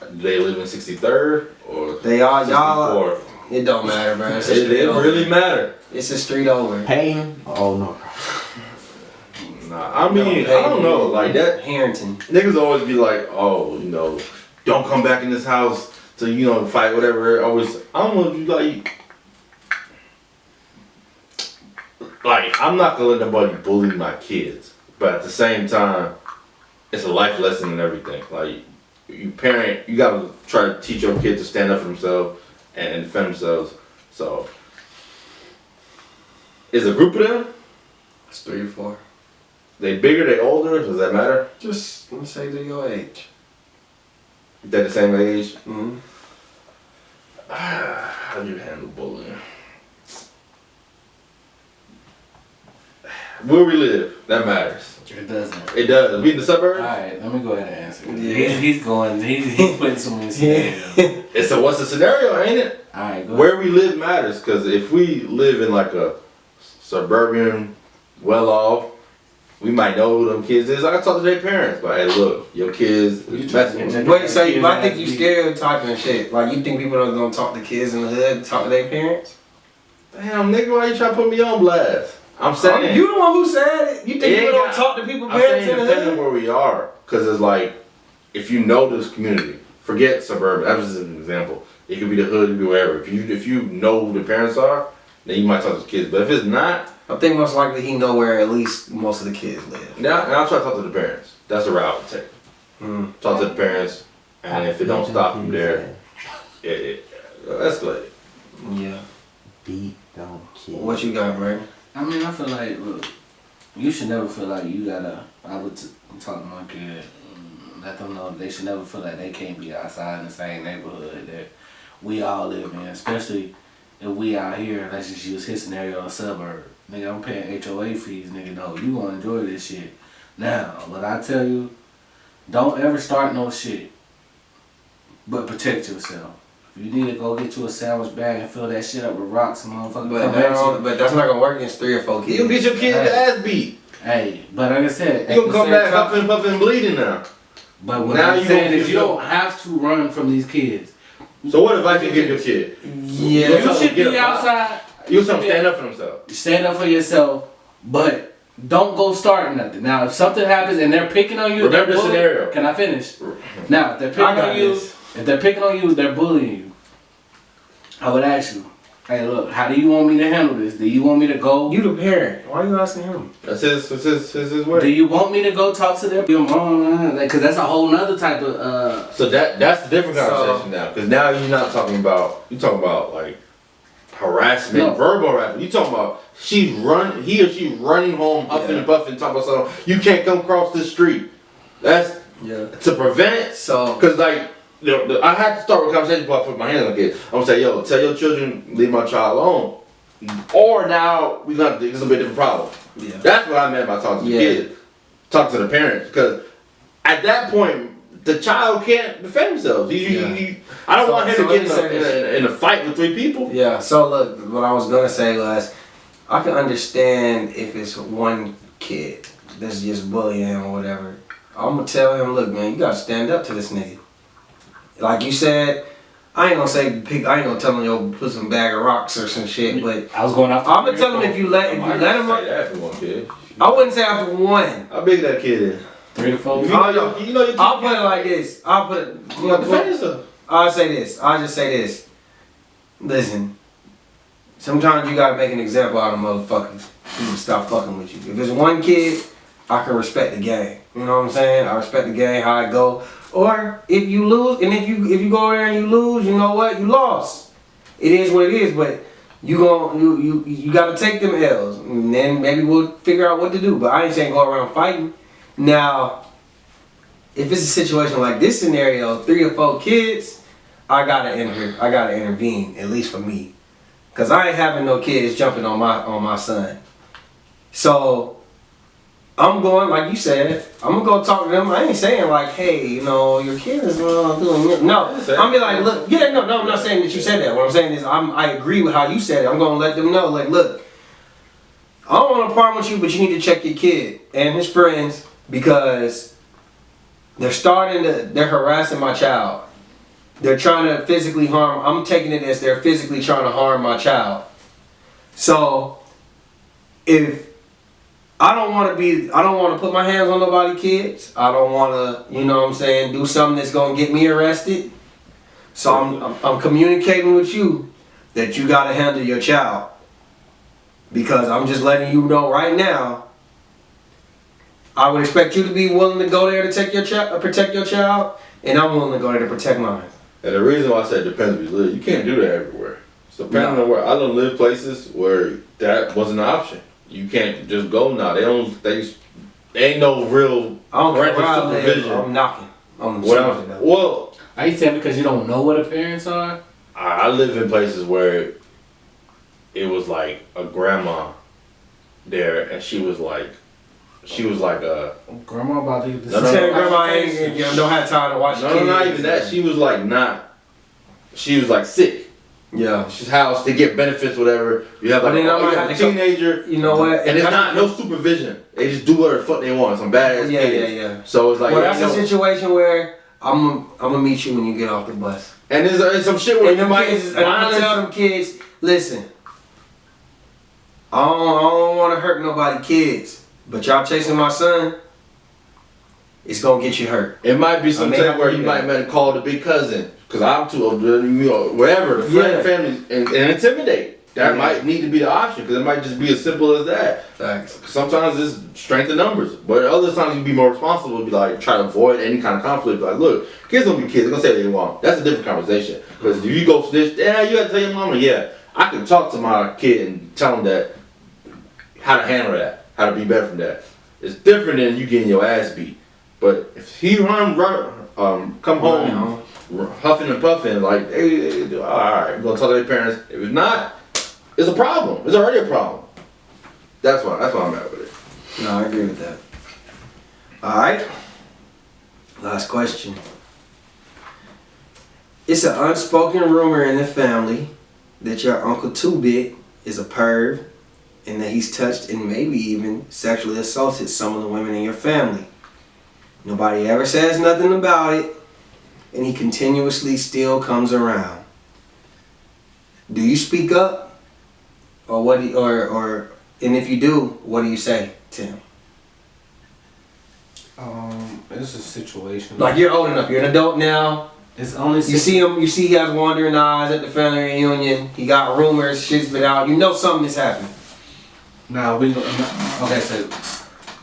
Do they live in 63rd or They are y'all. 64th? It don't matter, bro. It's a It street over. really matter. It's a street over. Payne? Oh no. Nah, I mean, I don't know. Like that, Harrington. niggas always be like, oh, you know, don't come back in this house to, you know, fight, whatever. Always, I don't know if you like, I'm not gonna let nobody bully my kids, but at the same time, it's a life lesson and everything. Like, you parent, you gotta try to teach your kids to stand up for themselves and defend themselves. So, is a group of them? It's 3 to 4. They bigger, they older, does that matter? Just let me say they're your age. They're the same age? Mm-hmm. How do you handle bullying? Where we live, that matters. It doesn't. It does. We in the suburbs? Alright, let me go ahead and answer. Yeah. He's putting some in scenarios. It's a what's the scenario, ain't it? Alright, go ahead. Where we live matters, because if we live in like a suburban, well off, we might know who them kids is. I can talk to their parents, but hey, look, your kids is messing with you. Wait, so I think you stereotyping shit. Like, you think people don't gonna talk to kids in the hood, talk to their parents? Damn, nigga, why you trying to put me on blast? I'm saying. You the one who said it. You think It people ain't don't got- talk to people's I'm parents saying in the depending hood? where we are, because it's like, if you know this community, forget suburban. That was just an example. It could be the hood, it could be wherever. If you know who the parents are, then you might talk to the kids. But if it's not, I think most likely he know where at least most of the kids live. now I'll try to talk to the parents. That's the route I would take. Mm. Talk to the parents, and if it don't stop from there, it escalate. Yeah. Beat them kids. What you got, man? I mean, I feel like, look, you should never feel like you gotta. I would talk to my kid, let them know they should never feel like they can't be outside in the same neighborhood that we all live in, especially if we out here. Let's just use his scenario, a suburb. Nigga, I'm paying HOA fees. Nigga, no, you gonna enjoy this shit. Now, what I tell you, don't ever start no shit, but protect yourself. You need to go get you a sandwich bag and fill that shit up with rocks and motherfucker But, come at you. but that's not gonna work against 3 or 4 kids. You get your kid Hey. ass beat. Hey, but like I said, You gonna come back huffing, puffing, bleeding now. But what Now I'm you saying gonna is you feel- don't have to run from these kids. So what advice you give your kid? Yeah. You tell should them, get be up. outside. You tell them stand up for themselves. Stand up for yourself, but don't go start nothing. Now, if something happens and they're picking on you, Remember the scenario. Can I finish? Now, if they're picking on you, if they're picking on you, they're bullying you. I would ask you, hey, look, how do you want me to handle this? Do you want me to go? You the parent. Why are you asking him? That's his way. Do you want me to go talk to your mom? Because that's a whole nother type of. So that's the different conversation now. Because now you're not talking about, you talking about like harassment, verbal harassment. You talking about he or she running home, huffing and puffing, talking about something. You can't come across the street. That's to prevent. So, because like. I have to start with a conversation before I put my hands on kids. I'm gonna say, yo, tell your children, leave my child alone. Or now we're gonna this is a bit different problem. Yeah. That's what I meant by talking to the kids. Talk to the parents. Because at that point, the child can't defend themselves. I don't want him to get in a fight with 3 people. Yeah, so look, what I was gonna say was, I can understand if it's one kid that's just bullying him or whatever. I'm gonna tell him, look, man, you gotta stand up to this nigga. Like you said, I ain't gonna tell him yo put some bag of rocks or some shit, but I was going off. I'm gonna tell him if you let him. After one kid. I wouldn't say after one. How big that kid is? 3 to 4. I'll put it like this. I'll say this. I'll just say this. Listen. Sometimes you gotta make an example out of motherfuckers. People stop fucking with you. If it's one kid, I can respect the game. You know what I'm saying? I respect the game, how it go. Or if you lose, and if you go there and you lose, you know what? You lost. It is what it is. But you gotta take them L's, and then maybe we'll figure out what to do. But I ain't saying go around fighting. Now, if it's a situation like this scenario, 3 or 4 kids, I gotta intervene, at least for me, cause I ain't having no kids jumping on my son. So. I'm going, like you said, I'm gonna go talk to them. I ain't saying like, hey, you know, your kid is doing it. No, I'm gonna be like, look, no, I'm not saying that you said that. What I'm saying is I agree with how you said it. I'm gonna let them know, like, look, I don't want to problem with you, but you need to check your kid and his friends because they're harassing my child. They're trying to physically harm, I'm taking it as they're physically trying to harm my child. So, if I don't want to put my hands on nobody's kids. I don't want to, you know what I'm saying, do something that's going to get me arrested. So I'm communicating with you that you got to handle your child. Because I'm just letting you know right now, I would expect you to be willing to go there to protect your child, and I'm willing to go there to protect mine. And the reason why I said it depends where you live. You can't do that everywhere. So depending on where I don't live places where that wasn't an option. You can't just go now. They ain't no real parental supervision. I'm knocking. Well, are you saying because you don't know what the parents are? I live in places where it was like a grandma there, and she was like a grandma about to get the grandma don't have time to watch. No, not even that. She was like sick. Yeah. She's housed to get benefits, whatever. You have like a teenager. You know what? And it's not no supervision. They just do whatever the fuck they want. Some badass kids. Yeah. So it's like that's a situation where I'm gonna meet you when you get off the bus. And there's some shit where I'm gonna tell them kids, listen, I don't want to hurt nobody kids, but y'all chasing my son, it's gonna get you hurt. It might be some time where you might call the big cousin. Because I'm too old, whatever, the friend, family, and intimidate. That might need to be the option, because it might just be as simple as that. Facts. Sometimes it's strength in numbers, but other times you can be more responsible, be like, try to avoid any kind of conflict. Like, look, kids don't be kids, they're going to say what they want. That's a different conversation. Because if you go snitch, you got to tell your mama, I can talk to my kid and tell him how to handle that, how to be better from that. It's different than you getting your ass beat. But if he come home, huffing and puffing, like, hey, alright, we're gonna talk to their parents. If it's not, it's a problem. It's already a problem. That's why I'm at with it. No, I agree with that. Alright. Last question. It's an unspoken rumor in the family that your Uncle Two-Bit is a perv and that he's touched and maybe even sexually assaulted some of the women in your family. Nobody ever says nothing about it. And he continuously still comes around. Do you speak up, or what? And if you do, what do you say? Tim? It's a situation. Like you're old enough. You're an adult now. It's only. You see him. You see he has wandering eyes at the family reunion. He got rumors. Shit's been out. You know something has happened. Nah, okay, so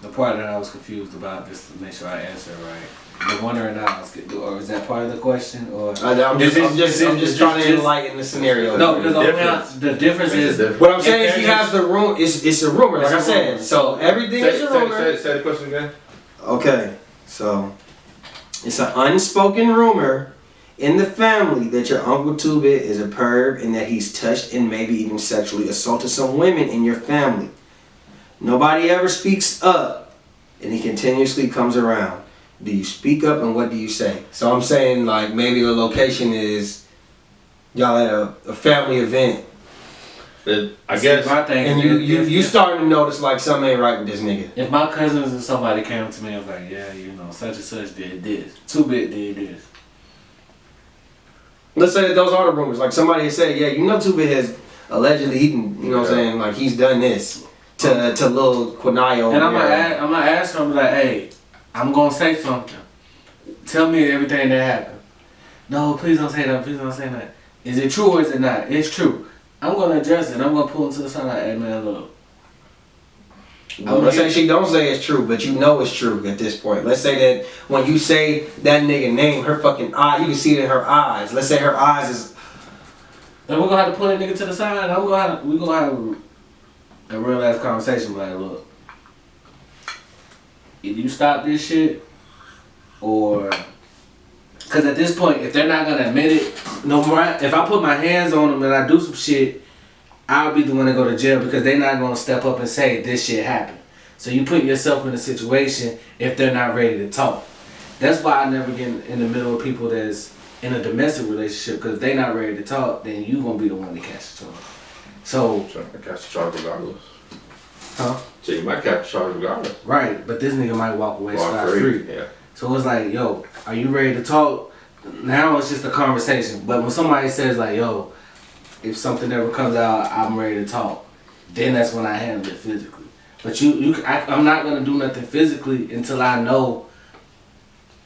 the part that I was confused about, just to make sure I answer it right. The wondering eyes, or is that part of the question, or? I'm just trying to enlighten the scenario. No, because the difference is. What I'm saying is he has the room. It's a rumor, like I said. So everything is a rumor. Say the question again. Okay, so it's an unspoken rumor in the family that your Uncle Two-Bit is a perv and that he's touched and maybe even sexually assaulted some women in your family. Nobody ever speaks up, and he continuously comes around. Do you speak up, and what do you say? So I'm saying, like, maybe the location is y'all at a family event. I guess my thing. And you starting to notice like something ain't right with this nigga. If my cousins and somebody came to me and was like, yeah, you know, such and such did this, Two-Bit did this. Let's say that those are the rumors. Like somebody had said, yeah, you know Two-Bit has allegedly eaten, you know what I'm saying, like he's done this to Lil Quinayo. And I'm gonna ask him like, hey, I'm gonna say something. Tell me everything that happened. No, please don't say that. Please don't say that. Is it true or is it not? It's true. I'm gonna address it. I'm gonna pull him to the side like, hey man, look. Well, let's say she don't say it's true, but you know it's true at this point. Let's say that when you say that nigga name, her fucking eye, you can see it in her eyes. Let's say her eyes is. Then we're gonna have to pull that nigga to the side. And we're gonna have a real ass conversation. Like, look, if you stop this shit, or because at this point, if they're not gonna admit it, no more. If I put my hands on them and I do some shit, I'll be the one to go to jail because they're not gonna step up and say this shit happened. So you put yourself in a situation if they're not ready to talk. That's why I never get in the middle of people that's in a domestic relationship, because if they not ready to talk, then you gonna be the one to catch the charge. So I catch the charge regardless. Huh? So you might catch the charge regardless. Right, but this nigga might walk away scot-free. Yeah. So it's like, yo, are you ready to talk? Now it's just a conversation. But when somebody says like, yo, if something ever comes out, I'm ready to talk, then that's when I handle it physically. But I'm not gonna do nothing physically until I know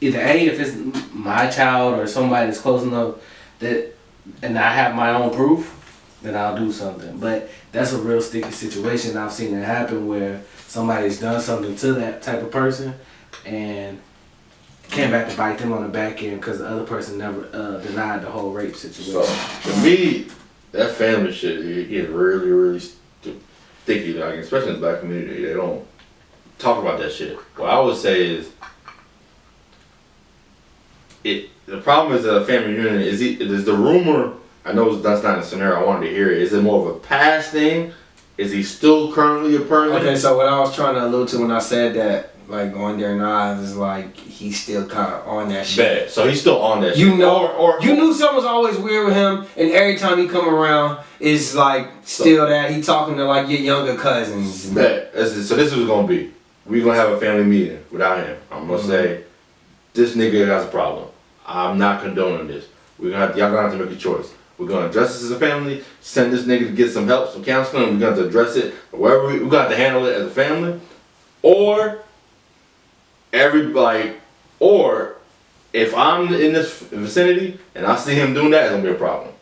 either A, if it's my child or somebody that's close enough that, and I have my own proof, then I'll do something. But that's a real sticky situation. I've seen it happen where somebody's done something to that type of person and came back to bite them on the back end because the other person never denied the whole rape situation. So, to me, that family shit, it gets really, really sticky. Like, especially in the black community, they don't talk about that shit. What I would say is, the problem is a family reunion is the rumor. I know that's not a scenario I wanted to hear. Is it more of a past thing? Is he still currently a person? Okay, so what I was trying to allude to when I said that, like going there and eyes, is like he's still kind of on that shit. Bad. So he's still on that shit. You know, you knew something was always weird with him, and every time he come around, it's like still that he talking to like your younger cousins. Bad. So this is what's gonna be. We're gonna have a family meeting without him. I'm gonna say, this nigga has a problem. I'm not condoning this. Y'all gonna have to make a choice. We're gonna address this as a family, send this nigga to get some help, some counseling, and we're gonna have to address it wherever we're gonna have to handle it as a family. Or if I'm in this vicinity and I see him doing that, it's gonna be a problem.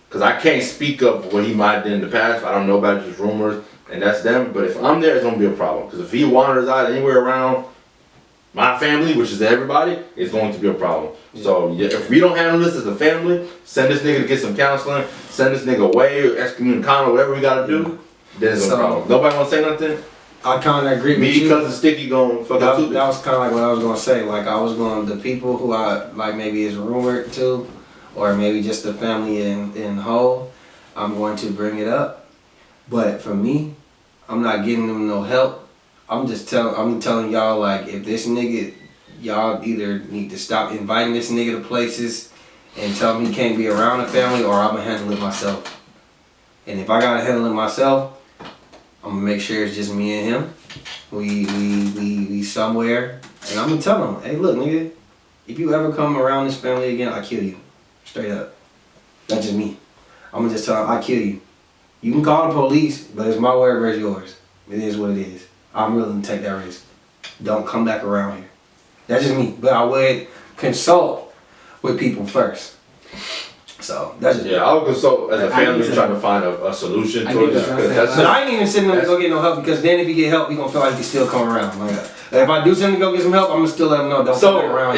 Cause I can't speak up what he might have done in the past. I don't know about just rumors, and that's them. But if I'm there, it's gonna be a problem. Cause if he wanders out anywhere around my family, which is everybody, it's going to be a problem. So if we don't handle this as a family, send this nigga to get some counseling, send this nigga away, excommunicado, whatever we gotta do, then it's a problem. Nobody wanna say nothing? I kind of agree with you. Me, cousin Sticky, going fuck up too. That was kind of like what I was gonna say. Like I was going the people who I like maybe is rumored to, or maybe just the family in whole. I'm going to bring it up, but for me, I'm not getting them no help. I'm telling y'all, like, if this nigga, y'all either need to stop inviting this nigga to places and tell him he can't be around the family, or I'm gonna handle it myself. And if I gotta handle it myself, I'm gonna make sure it's just me and him. We somewhere, and I'm gonna tell him, hey, look, nigga, if you ever come around this family again, I kill you, straight up. That's just me. I'm gonna just tell him, I kill you. You can call the police, but it's my word versus yours. It is what it is. I'm willing to take that risk. Don't come back around here. That's just me. But I would consult with people first. So that's just I would consult as a family trying to find a solution to it. But I ain't even sitting there to go get no help because then if you get help, you gonna feel like you still come around. Like, if I do something to go get some help, I'm gonna still let them know. Don't come back around.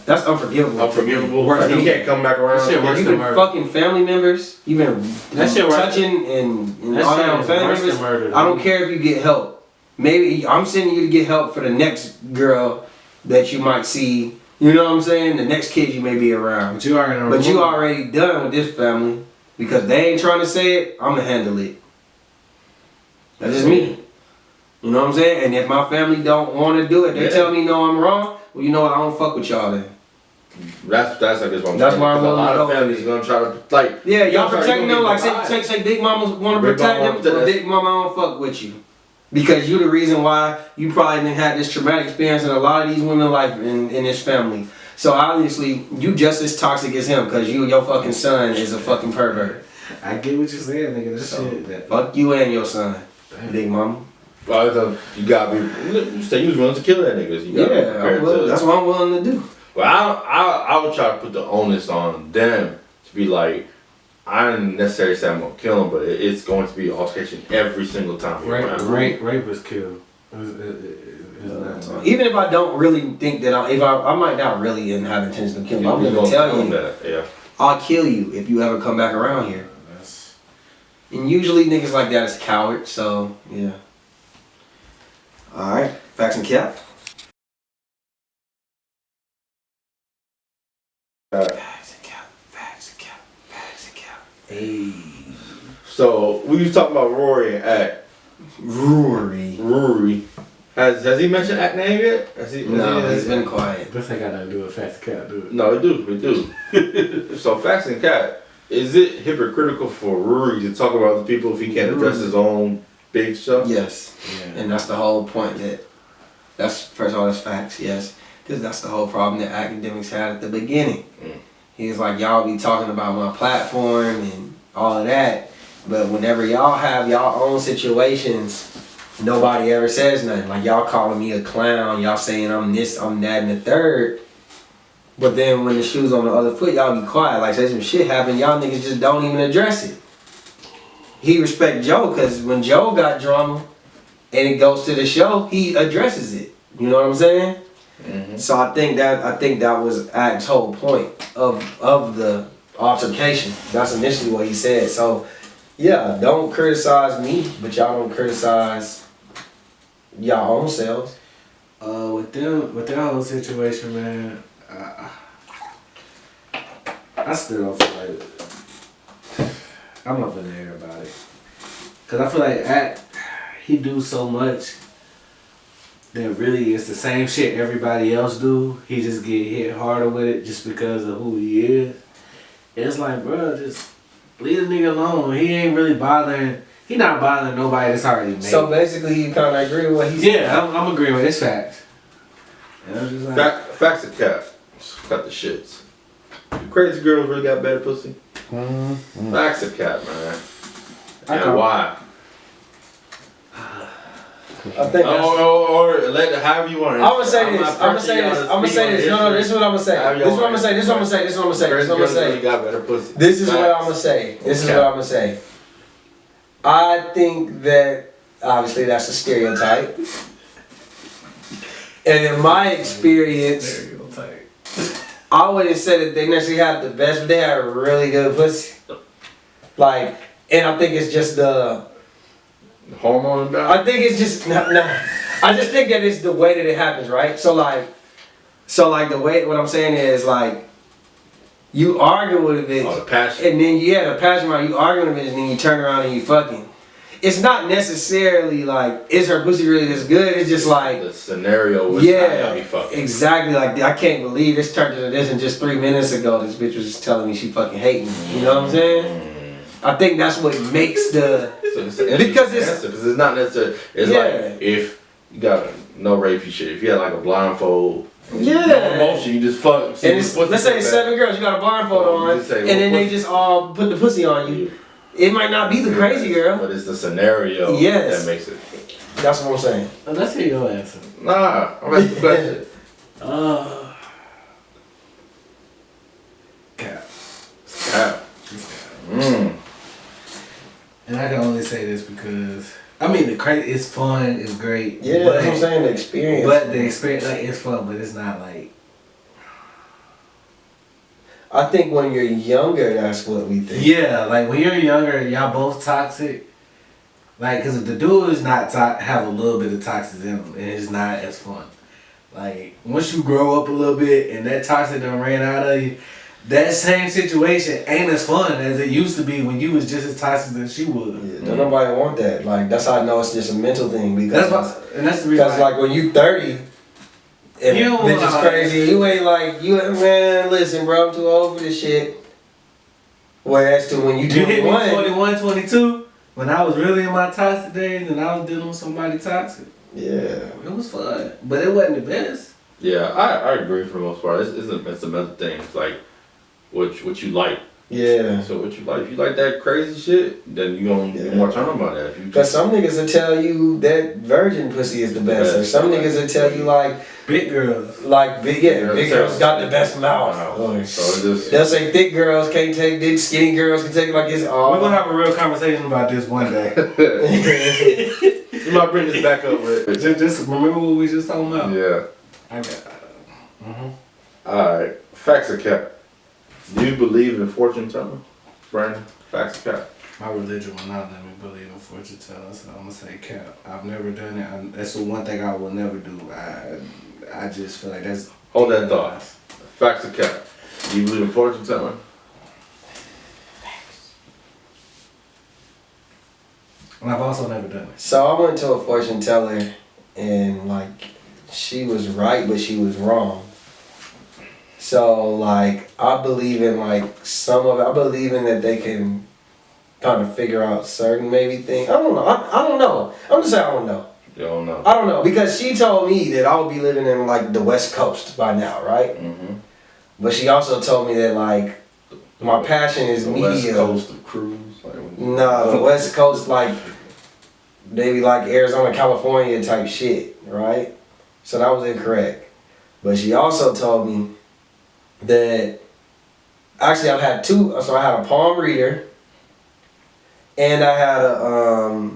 That's unforgivable. Unforgivable. You can't come back around. You've been fucking family members. You've been touching and all that on family members. I don't care if you get help. Maybe I'm sending you to get help for the next girl that you might see. You know what I'm saying? The next kid you may be around. But you already done with this family because they ain't trying to say it. I'm gonna handle it. That's just me. You know what I'm saying? And if my family don't want to do it, they tell me no, I'm wrong. Well, you know what? I don't fuck with y'all then. That's I guess what I'm saying. That's why I'm a lot of families gonna try to y'all protecting them like say big mamas want to protect them, but big mama don't fuck with you. Because you the reason why you probably didn't have this traumatic experience in a lot of these women's life in this family. So obviously you just as toxic as him because your fucking son is a fucking pervert. I get what you're saying, nigga. This shit. Fuck you and your son, big mama. Well, you gotta be. You say you was willing to kill that nigga. That's what I'm willing to do. Well, I would try to put the onus on them to be like, I didn't necessarily say I'm gonna kill him, but it's going to be altercation every single time. Rape was killed. Even if I don't really think that I might not really have intentions to kill you, I'm gonna tell you that. I'll kill you if you ever come back around here. And usually niggas like that is cowards, so yeah. Alright, facts and cap. Facts and cap. Hey. So we was talking about Rory and Act. Rory. Has he mentioned Act name yet? No, he's been quiet. This ain't got nothing to do with facts and cap, dude. No, we do. So facts and cap. Is it hypocritical for Rory to talk about other people if he can't address his own big stuff? Yes. Yeah. And that's the whole point that's first of all, that's facts, yes. Because that's the whole problem that academics had at the beginning. He was like, y'all be talking about my platform and all of that, but whenever y'all have y'all own situations, nobody ever says nothing. Like y'all calling me a clown, y'all saying I'm this, I'm that, and the third. But then when the shoe's on the other foot, y'all be quiet. Like say some shit happen, y'all niggas just don't even address it. He respect Joe because when Joe got drama and it goes to the show, he addresses it. You know what I'm saying? Mm-hmm. So I think that was Act's whole point of the altercation. That's initially what he said. So yeah, don't criticize me, but y'all don't criticize y'all own selves. With that whole situation, man, I still don't feel like I'm up in the air about it. Cause I feel like he do so much that really it's the same shit everybody else do. He just get hit harder with it just because of who he is. It's like, bro, just leave the nigga alone. He ain't really bothering. He not bothering nobody that's already made. So basically, you kind of agree with what he said. Yeah, I'm agreeing with it. It's facts. And I'm just like, facts and cap. Cut the shits. The crazy girls really got better pussy. Facts and cap, man. And why? I think or let however you want it. I'm gonna say this. No, this is what I'm gonna say. This is what I'm gonna say. Got better pussy. This is what I'm gonna say. I think that obviously that's a stereotype. And in my experience, I always said that they necessarily have the best, but they have really good pussy. Like, and I think it's just the hormone. I think it's just no. I just think that it's the way that it happens, right? So like the way what I'm saying is like you argue with a bitch, the passion, and then the passion, right? You argue with a bitch, and then you turn around and you fucking. It's not necessarily like is her pussy really this good? It's just like the scenario was be fucking. Exactly. Like I can't believe this turned into this, and just 3 minutes ago this bitch was just telling me she fucking hating me. You know what I'm saying? I think that's what makes the because it's not necessarily. It's like if you got no rapey shit. If you had like a blindfold. No emotion, you just fuck. And let's say it's 7 girls, you got a blindfold on, and then they just all put the pussy on you. It might not be the crazy girl. But it's the scenario that makes it. That's what I'm saying. Let's hear your answer. Nah, I'm asking the question. Cap. Cap. And I can only say this because I mean it's fun, it's great. Yeah, that's what I'm saying. The experience. But the experience, like, it's fun, but it's not like. I think when you're younger, that's what we think. Yeah, like when you're younger, y'all both toxic. Like, cause if the dude is not have a little bit of toxic in him, and it's not as fun. Like once you grow up a little bit and that toxic done ran out of you, that same situation ain't as fun as it used to be when you was just as toxic as she was. Yeah, don't nobody want that. Like that's how I know it's just a mental thing because that's the reason. Because like when you 30. And you bitch is crazy. You ain't like man. Listen, bro, I'm too old for this shit. Whereas to when you hit me 21, 22, when I was really in my toxic days and I was dealing with somebody toxic. Yeah, it was fun, but it wasn't the best. Yeah, I agree for the most part. It's a mental thing. It's like what you like. Yeah. So what you like? If you like that crazy shit, then you gonna be more turn about that. Because some niggas will tell you that virgin pussy is the best. Or some niggas will tell you like big girls. Like big girls got the best mouth. So they'll say thick girls can't take dick, skinny girls can take it like it's all. We're gonna have a real conversation about this one day. You might bring this back up with. Just remember what we just talking about. Yeah. I got. Alright. Facts or cap? Do you believe in fortune telling, Brandon? Facts or cap? My religion will not let me believe in fortune telling, so I'm gonna say cap. I've never done it. That's the one thing I will never do. I just feel like that's. Hold that thought. Facts or cap? Do you believe in fortune telling? Facts. And I've also never done it. So I went to a fortune teller, and like she was right, but she was wrong. So like I believe in like some of it. I believe in that they can kind of figure out certain maybe things. I don't know. I don't know. I'm just saying I don't know. You don't know. I don't know because she told me that I would be living in like the West Coast by now, right? Mm-hmm. But she also told me that like my passion is the media. West Coast of cruise. No, the West Coast like maybe like Arizona, California type shit, right? So that was incorrect. But she also told me that actually I've had two. So I had a palm reader, and I had a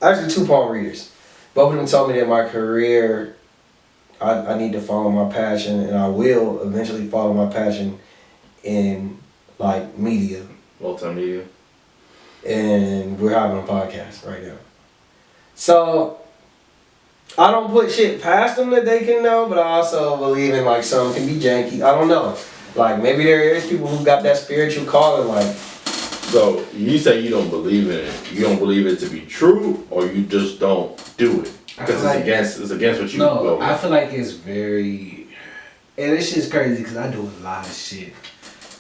actually two palm readers. Both of them told me that my career, I need to follow my passion, and I will eventually follow my passion in like media. Multimedia. And we're having a podcast right now. So I don't put shit past them that they can know, but I also believe in like some can be janky. I don't know. Like maybe there is people who got that spiritual calling. Like, so you say you don't believe in it. You don't believe it to be true, or you just don't do it because it's against what you go with. I feel like it's very, and this shit's crazy because I do a lot of shit,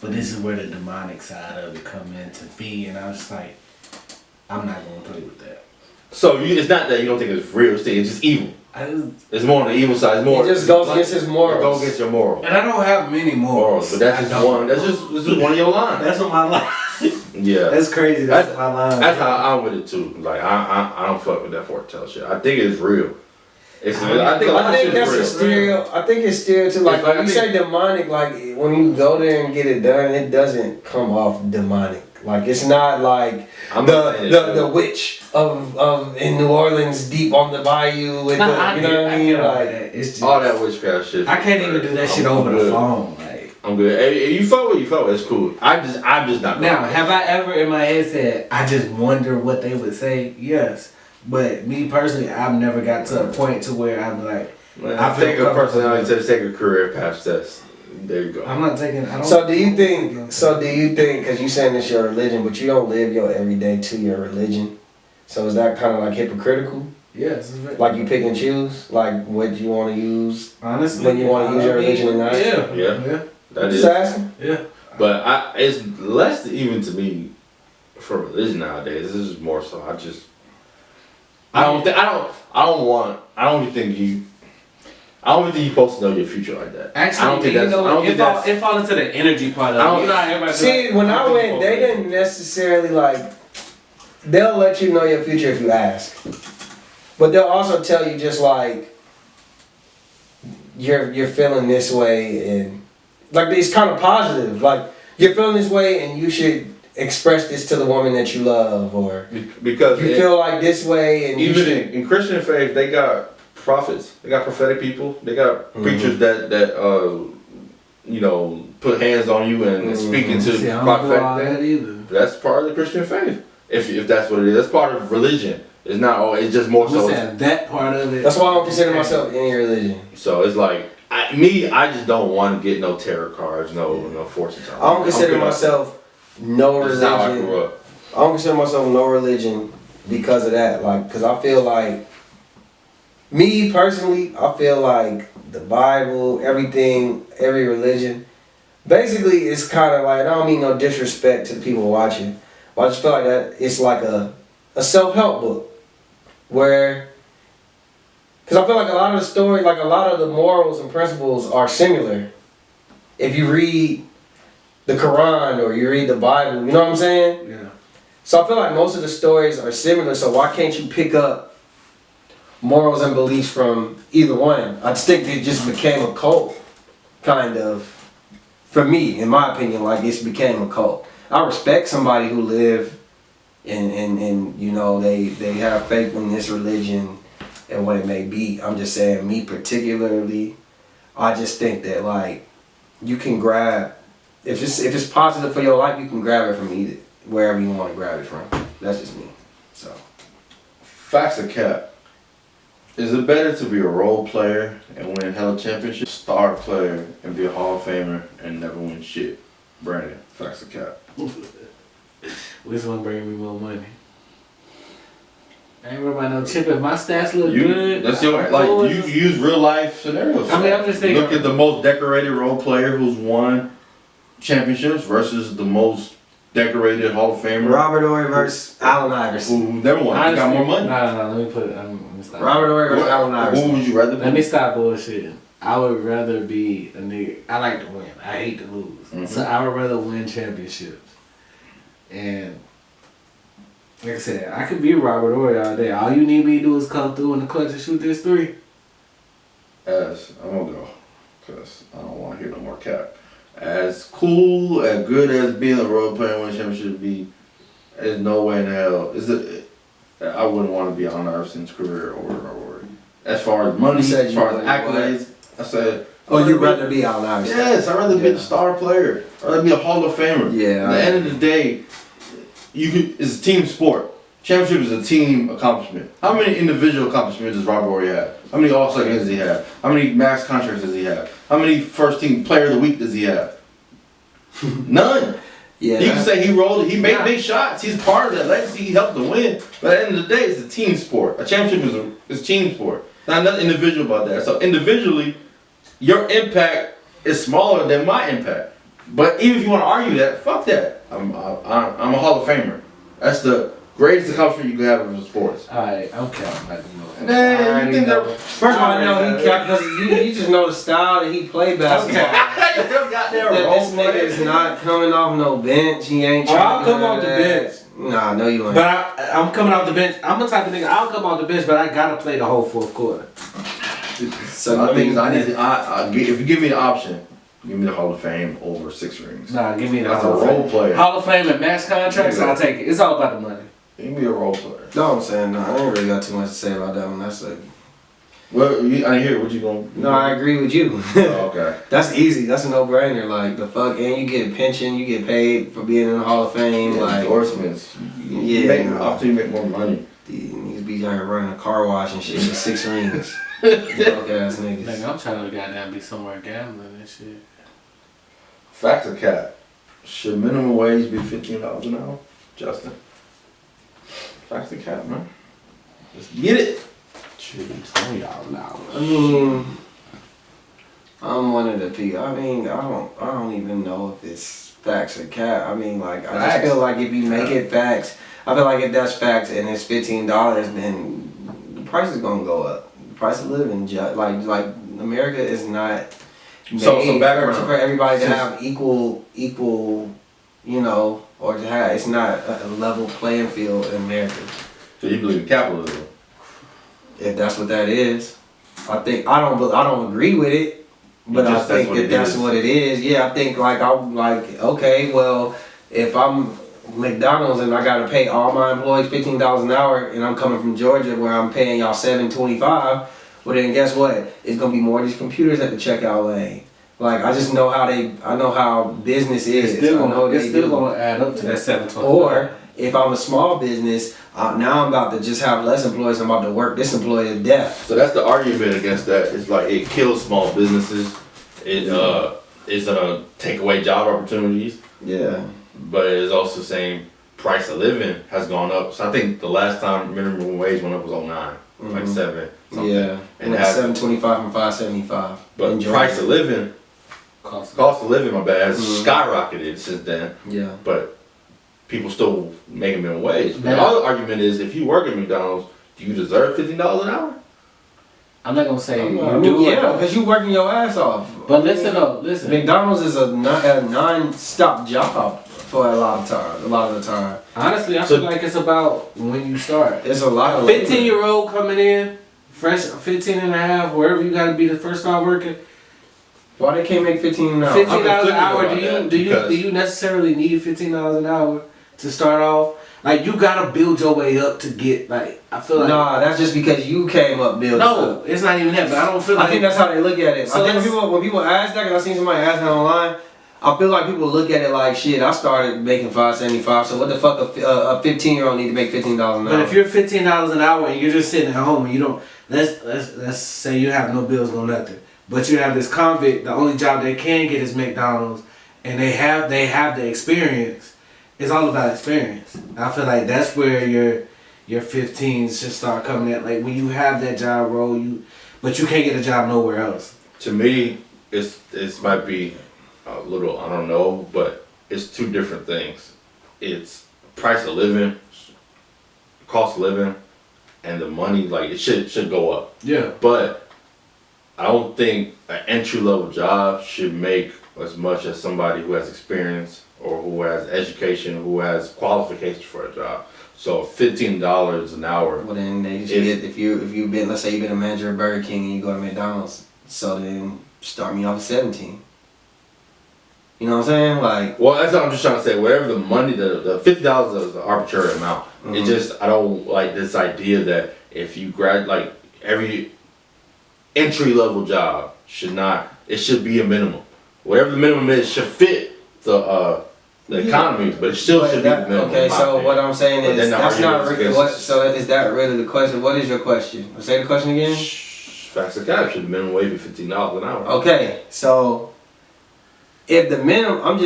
but this is where the demonic side of it come into me, and I'm just like, I'm not gonna play with that. So it's not that you don't think it's real, it's just evil. It's more on the evil side. It's more. It just goes against his morals. It goes against your morals. And I don't have many morals. But that's just one. That's just one of your lines. That's what my line. Yeah. That's crazy. That's my line. That's how I'm with it too. Like I don't fuck with that fortune teller shit. I think it's real. I think that's a stereo. I think it's stereo too. Like when you say demonic, like when you go there and get it done, it doesn't come off demonic. Like it's not like the witch of in New Orleans deep on the bayou with you know what I mean? Like it's just, all that witchcraft shit. I can't even do that shit over the phone. Like I'm good. Hey, you felt what you felt. It's cool. I'm just not. Now, have I ever in my head said I just wonder what they would say? Yes, but me personally, I've never got to a point to where I'm like, I think a personality test, take a career path test. There you go. I'm not taking. So do you think? Because you saying it's your religion, but you don't live your everyday to your religion. So is that kind of like hypocritical? Yes. Like you pick and choose, like what you want to use. Honestly, when you want to use your religion or not. Yeah. That is. Asking? Yeah. But it's less even to me for religion nowadays. This is more so. I don't even think you. I don't think you're supposed to know your future like that. Actually, I don't think you that's. know, I don't think that's. it fall into the energy part of it. You know how everybody See, when I went, they didn't necessarily like. They'll let you know your future if you ask, but they'll also tell you just like you're feeling this way, and like it's kind of positive. Like you're feeling this way, and you should express this to the woman that you love, or Because you feel like this way, and even in Christian faith, they got prophets, they got prophetic people, they got preachers that you know, put hands on you and speak into prophetic things. That's part of the Christian faith. If that's what it is, that's part of religion. It's not. Oh, it's just more I'm so. saying that part of it. that's why I don't consider myself any religion. So it's like I just don't want to get no tarot cards, no fortune telling. I don't consider myself no This is how I religion. grew up. I don't consider myself no religion because of that. Like, because I feel like, me personally, I feel like the Bible, everything, every religion, basically it's kind of like, I don't mean no disrespect to the people watching, but I just feel like that it's like a self-help book. Where, because I feel like a lot of the story, like a lot of the morals and principles are similar. If you read the Quran or you read the Bible, you know what I'm saying? Yeah. So I feel like most of the stories are similar, so why can't you pick up morals and beliefs from either one? I just think it just became a cult, kind of. For me, in my opinion, like it's became a cult. I respect somebody who live and you know, they have faith in this religion and what it may be. I'm just saying, me particularly, I just think that like you can grab, if it's positive for your life, you can grab it from either, wherever you want to grab it from. That's just me. So. Facts or cap? Is it better to be a role player and win hella championship, star player and be a Hall of Famer and never win shit? Brandon, facts or cap? Which one bring me more money? I ain't worried about no chip. If my stats look You, good, that's your like you use real life scenarios. I mean, I'm just thinking. Look at the most decorated role player who's won championships versus the most decorated Hall of Famer. Robert Ory versus Allen Iverson. Who never won. He got more money. No, let me put it. Let me stop. Robert Ory versus Allen Iverson. Who would you rather be? Let me stop bullshitting. I would rather be a nigga. I like to win. I hate to lose. Mm-hmm. So I would rather win championships. And like I said, I could be Robert Ory all day. All you need me to do is come through in the clutch and shoot this three. As I'm gonna go, cause I don't want to hear no more cap. As cool, as good as being a role player and winning championship be, there's no way in hell. I wouldn't want to be on Iverson's career or as far as money, as far as accolades. I said. Oh, you'd rather be Allen Iverson? Yes, I'd rather be the star player. I'd rather be a Hall of Famer. Yeah. At the end of the day, it's a team sport. Championship is a team accomplishment. How many individual accomplishments does Robert Ory have? How many All-Star games does he have? How many max contracts does he have? How many first team player of the week does he have? None. Yeah. You can say he made big shots. He's part of that legacy. He helped to win. But at the end of the day, it's a team sport. A championship is a team sport. Not nothing individual about that. So individually, your impact is smaller than my impact. But even if you want to argue that, fuck that. I'm a Hall of Famer. That's the greatest accomplishment you can have in sports. Alright, I'm counting. Like, you know. Man, you think that? First of all, I know he kept because you just know the style that he played basketball. That this nigga is not coming off no bench. He ain't trying I'll to come off the bench. Nah, no you ain't. But I'm coming off the bench. I'm the type of nigga, I'll come off the bench, but I gotta play the whole fourth quarter. So I think if you give me the option, give me the Hall of Fame over 6 rings. Nah, give me the That's a Hall of role Fame. player. Hall of Fame and max contracts, I'll take it. It's all about the money. Give me a role player. No, I'm saying no. I ain't really got too much to say about that one. That's like. Well, I didn't hear what you gonna. No, I agree with you. Oh, okay. That's easy. That's a no-brainer. Like the fuck, and you get a pension. You get paid for being in the Hall of Fame. Yeah, like endorsements. After you make more money. These niggas be down here running a car wash and shit with 6 rings. Broke ass niggas. Nigga, I'm trying to goddamn be somewhere gambling and shit. Facts or cap? Should minimum wage be $15 an hour, Justin? Facts or cap, man? Let's get it. $20 now. I mean, I'm one of the people. I mean, I don't even know if it's facts or cap. I mean, like I just feel like if you make it facts, I feel like if that's facts and it's $15, then the price is gonna go up. The price of living, like America is not made So background. for everybody to have equal, you know, or to have. It's not a level playing field in America. So you believe in capitalism? If that's what that is, I think I don't agree with it, but I think that's what it is. Yeah, I think I'm like, okay, well, if I'm McDonald's and I gotta pay all my employees $15 an hour, and I'm coming from Georgia where I'm paying y'all $7.25, well then guess what? It's gonna be more of these computers at the checkout lane. Like I just know I know how business is. It's still gonna add up to that $7.25. Or if I'm a small business, now I'm about to just have less employees. I'm about to work this employee to death. So that's the argument against that. It's like it kills small businesses. It is gonna take away job opportunities. Yeah. But it's also saying price of living has gone up. So I think the last time minimum wage went up was 09, like 7 something. Yeah, and that's $7.25 from $5.75. But price of living, cost of living, my bad, has skyrocketed since then. Yeah. But people still making minimum wage. The other argument is if you work at McDonald's, do you deserve $15 an hour? I'm not gonna say you do. Yeah, because you working your ass off. But listen. McDonald's is a non-stop job for a lot of the time. Honestly, I feel like it's about when you start. It's a lot of 15-year-old coming in, fresh 15 and a half, wherever you gotta be to first start working. Why they can't make $15 an hour? $15 an hour. Do you necessarily need $15 an hour to start off? Like you gotta build your way up to get like I feel like. Nah, that's just because you came up building. No, it's not even that. But I don't feel like. I think that's how they look at it. So I think when people ask that, because I seen somebody ask that online, I feel like people look at it like shit. I started making $5.75, so what the fuck a 15-year-old need to make $15 an hour? But if you're $15 an hour and you're just sitting at home and you don't, let's say you have no bills, no nothing, but you have this convict, the only job they can get is McDonald's, and they have the experience. It's all about experience. I feel like that's where your 15s should start coming at. Like when you have that job role, but you can't get a job nowhere else. To me, it might be a little, I don't know, but it's two different things. It's price of living, cost of living, and the money. Like it should go up. Yeah. But I don't think an entry level job should make as much as somebody who has experience or who has education, who has qualifications for a job. So $15 an hour. Well then they just get if you've been, let's say you've been a manager at Burger King and you go to McDonald's, so then start me off at 17. You know what I'm saying? Like. Well, that's what I'm just trying to say. Whatever the money, the $50 is an arbitrary amount. Mm-hmm. It just I don't like this idea that if you like every entry level job should be a minimum. Whatever the minimum is should fit the economy, but it still should be the minimum. Okay, so what I'm saying is that's not really what. So is that really the question? What is your question? Say the question again. Facts of cap should the minimum wage be $15 an hour? Okay, so if the minimum, I'm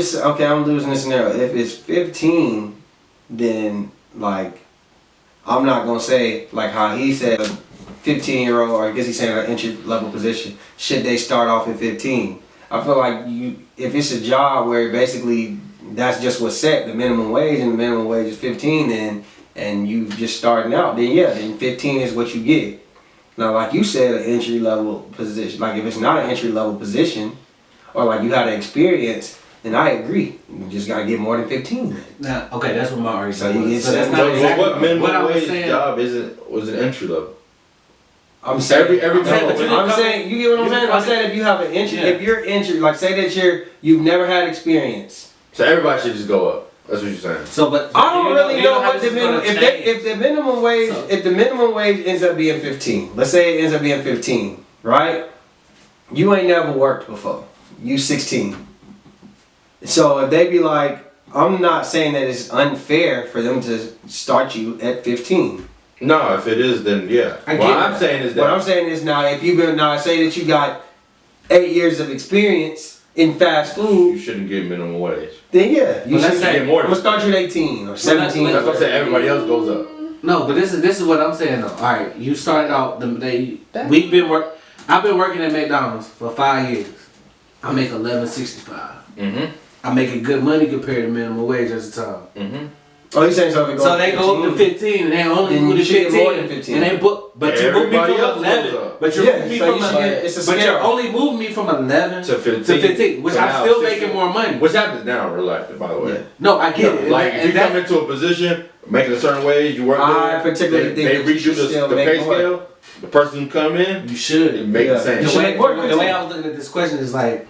losing this scenario. If it's 15, then like I'm not gonna say like how he said a 15-year-old, or I guess he's saying an entry level position. Should they start off at 15? I feel like if it's a job where basically that's just what's set, the minimum wage, and the minimum wage is 15, then and you just starting out, then 15 is what you get. Now, like you said, an entry level position, like if it's not an entry level position, or like you had an experience, then I agree. You just gotta get more than 15. Now, okay, that's what my argument so you was. So that's not exactly what minimum wage job was an entry level. I'm saying every time. I'm saying you get what I'm saying. I said if you have an entry, if you're entry, like say that you've never had experience. So everybody should just go up. That's what you're saying. So, but I don't really know what the minimum. If the minimum wage, if the minimum wage ends up being 15, let's say it ends up being 15, right? You ain't never worked before. You 16. So if they be like, I'm not saying that it's unfair for them to start you at 15. No, if it is, then yeah. What I'm saying is now, if you've been say that you got 8 years of experience in fast food, you shouldn't get minimum wage. Then yeah, you should get more. I'm gonna start you at 18 or 17. That's what I'm saying. Everybody else goes up. No, but this is what I'm saying though. All right, you started out I've been working at McDonald's for 5 years. I make $11.65. Mm-hmm. I'm making good money compared to minimum wage at the time. Mm-hmm. Oh, you saying something? So they go up to 15, and they only Then do the you should get 15, more than 15. and they book. But you moved me Everybody from else 11. goes up. But you Yeah, moved me so from you should 11. get- it's a But scale. you're only moving me from 11 to 15. to 15, which So I'm now still 16. making more money. Which happens now, real life, by the way. Yeah. No, I get it. Like, and if you that, come into a position, making a certain way, you work I there, particularly think they that you redo should still the make pay more. scale, the person who come in, you should. it make Yeah. the same. You The should way, make more the way I was looking at this question is like,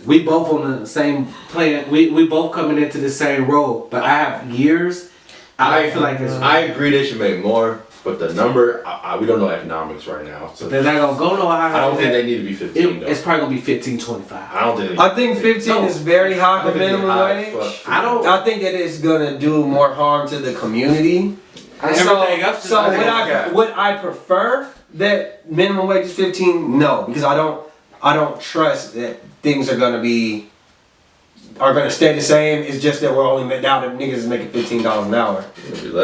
we both on the same plan. We both coming into the same role, but I have years. I feel like it's. I agree they should make more, but the number, we don't know economics right now. So They're not gonna go no higher. I don't than think that. they need to be 15 though. It's probably gonna be 15, 25. I don't think. I think 15 is very high for minimum wage. I don't. I think that it's gonna do more harm to the community. Everything else. So think it's cap. would I prefer that minimum wage is 15? No, because I don't trust that things are gonna stay the same. It's just that we're only now that niggas is making $15 an hour.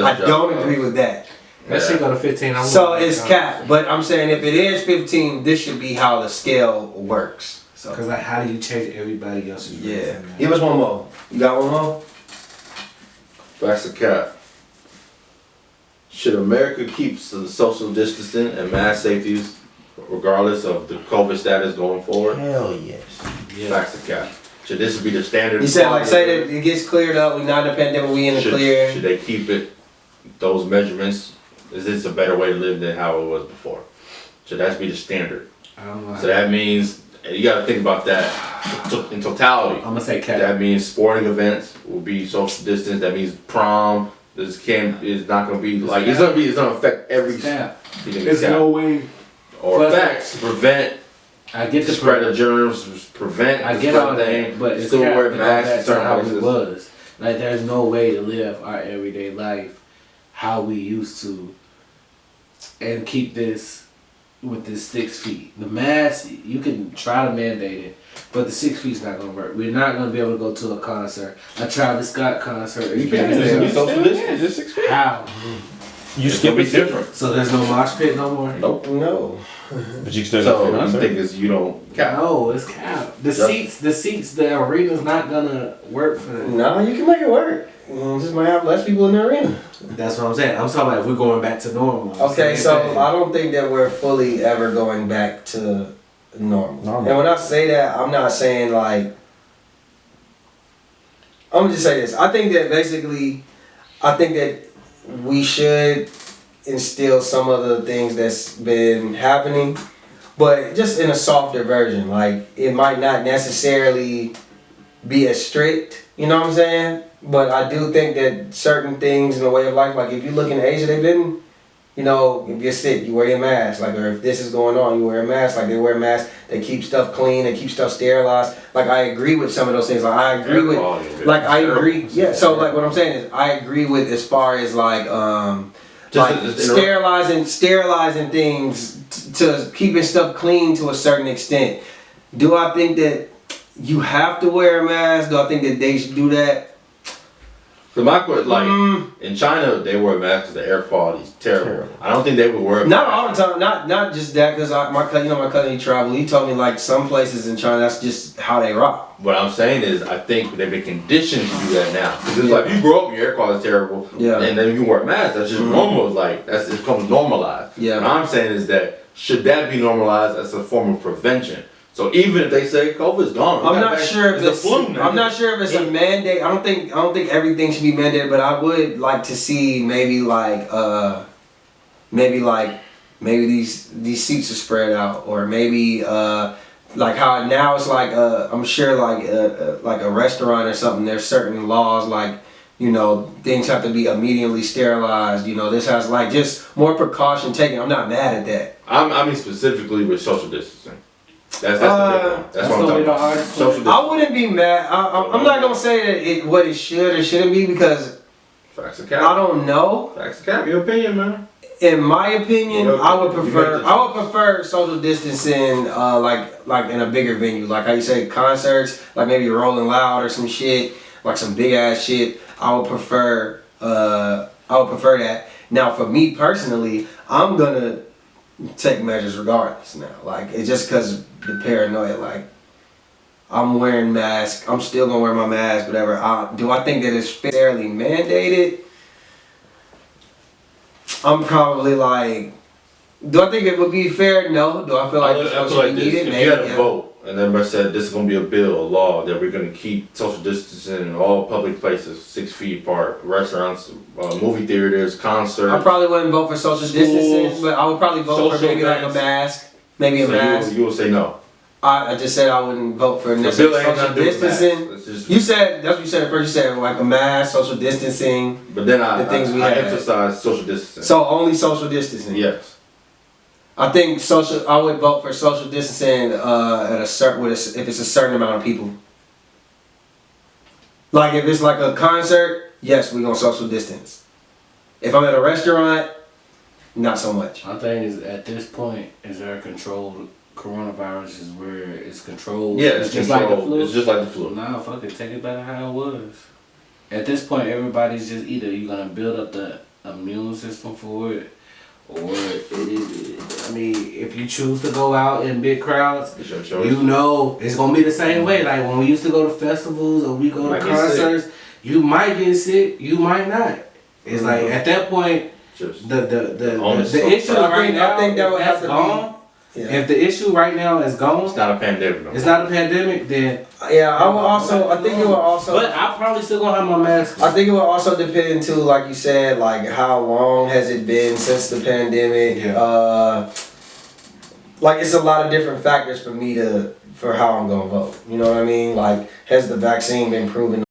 I don't agree with that. That shit go to 15. I'm So gonna- it's capped, but I'm saying if it is 15, this should be how the scale works. So Cause like, how do you change everybody else's? yeah, race? give us one more. You got one more? That's the cap. Should America keep the social distancing and mass safeties regardless of the COVID status going forward? Hell yes. That's the cap. Should this be the standard? You said like say that it gets cleared up. We not in the pandemic. We in the should, clear. Should they keep it, those measurements? Is this a better way to live than how it was before? Should that be the standard? I don't know. So that means, you gotta think about that in totality. I'm gonna say cap. That means sporting events will be social distance. That means prom. This camp is not gonna be like it's gonna affect every. Cap. There's way. or Plus- effects prevent I get the the spread of germs, prevent I the get spread all of that, thing. but it's Still cap wear to go masks back in to certain how places. it was. Like, there's no way to live our everyday life how we used to, and keep this with this 6 feet. The mask, you can try to mandate it, but the 6 feet's not gonna work. We're not gonna be able to go to a concert, a Travis Scott concert. You can't do social distance. Just 6 feet. How? You It's gonna be different. So there's no mosh pit no more? Nope. No. But you can still So go you to think it's you don't count? No, it's cap. The seats, the arena's not gonna work for that. No, you can make it work. Just might have less people in the arena. That's what I'm saying. I'm talking about if we're going back to normal. Okay, Same so thing. I don't think that we're fully ever going back to normal. And when I say that, I'm not saying like. I'm gonna just say this. I think that we should instill some of the things that's been happening, but just in a softer version. Like, it might not necessarily be as strict, you know what I'm saying? But I do think that certain things in the way of life, like if you look in Asia, they've been, you know, if you're sick, you wear your mask. Like, or if this is going on, you wear a mask. Like, they wear masks, they keep stuff clean, they keep stuff sterilized. Like, I agree with some of those things. Like, I agree with, like, I agree. Yeah, so, like, what I'm saying is, I agree with as far as, like, sterilizing things to keeping stuff clean to a certain extent. Do I think that you have to wear a mask? Do I think that they should do that? So my question, like in China, they wear masks. The air quality is terrible. I don't think they would wear. Not all the time. Not just that. Because my cousin, he traveled. He told me like some places in China, that's just how they rock. What I'm saying is, I think they've been conditioned to do that now. Because it's like you grow up, your air quality is terrible, Yeah. and then you wear a mask. That's just normal. It's like it becomes normalized. Yeah. What I'm saying is that should that be normalized as a form of prevention? So even if they say COVID's gone, I'm not sure if it's the flu now. I'm not sure if it's a mandate. I don't think everything should be mandated, but I would like to see maybe these seats are spread out, or maybe like how now it's like I'm sure like a restaurant or something. There's certain laws like, you know, things have to be immediately sterilized. You know, this has like just more precaution taken. I'm not mad at that. I mean specifically with social distancing. That's the big one. That's what I'm talking about. Social distancing. I wouldn't be mad. I'm not gonna say that what it should or shouldn't be, because Facts of I cap. don't know. Facts of cap. Your opinion, man. In my opinion, Your I would opinion. prefer social distancing like in a bigger venue, like how you say concerts, like maybe Rolling Loud or some shit, like some big ass shit. I would prefer that. Now for me personally, I'm gonna take measures regardless now. Like, it's just because the paranoia, like, I'm wearing mask. I'm still gonna wear my mask, whatever. Do I think that it's fairly mandated? I'm probably like, do I think it would be fair? No. Do I feel like it's I feel supposed to like be this. needed? If Maybe. you had a Yeah. vote and everybody said this is gonna be a bill, a law that we're gonna keep social distancing in all public places, 6 feet apart, restaurants, movie theaters, concerts. I probably wouldn't vote for social Schools, distancing, but I would probably vote for social maybe like a events. mask. Maybe a So mask. you will say no. I just said I wouldn't vote for The bill necessarily ain't social nothing to do with distancing. masks. It's just, You said, that's what you said at first. You said like a mask, social distancing. but then the things we I had. emphasize social distancing. So only social distancing. Yes. I think I would vote for social distancing at a certain if it's a certain amount of people. Like if it's like a concert, yes, we're gonna social distance. If I'm at a restaurant, not so much. My thing is, at this point, is there a controlled coronavirus? Is where it's controlled? Yeah, it's just like the controlled. flu. It's just like the flu. Nah, fuck it. Take it back to how it was. At this point, everybody's just either you're gonna build up the immune system for it, or I mean, if you choose to go out in big crowds, It's your choice. you know it's gonna be the same way. Like when we used to go to festivals or we go Might to get concerts, you might get sick, you might not. It's like at that point, Just the issue I right think- now, I think that would if have that's to be- gone. Yeah. If the issue right now is gone, it's not a pandemic. No it's more. not a pandemic, then. Yeah, I will also. I think it will also. But I probably still gonna have my mask. I think it will also depend too, like you said, like how long has it been since the pandemic? Yeah. Like it's a lot of different factors for how I'm gonna vote. You know what I mean? Like, has the vaccine been proven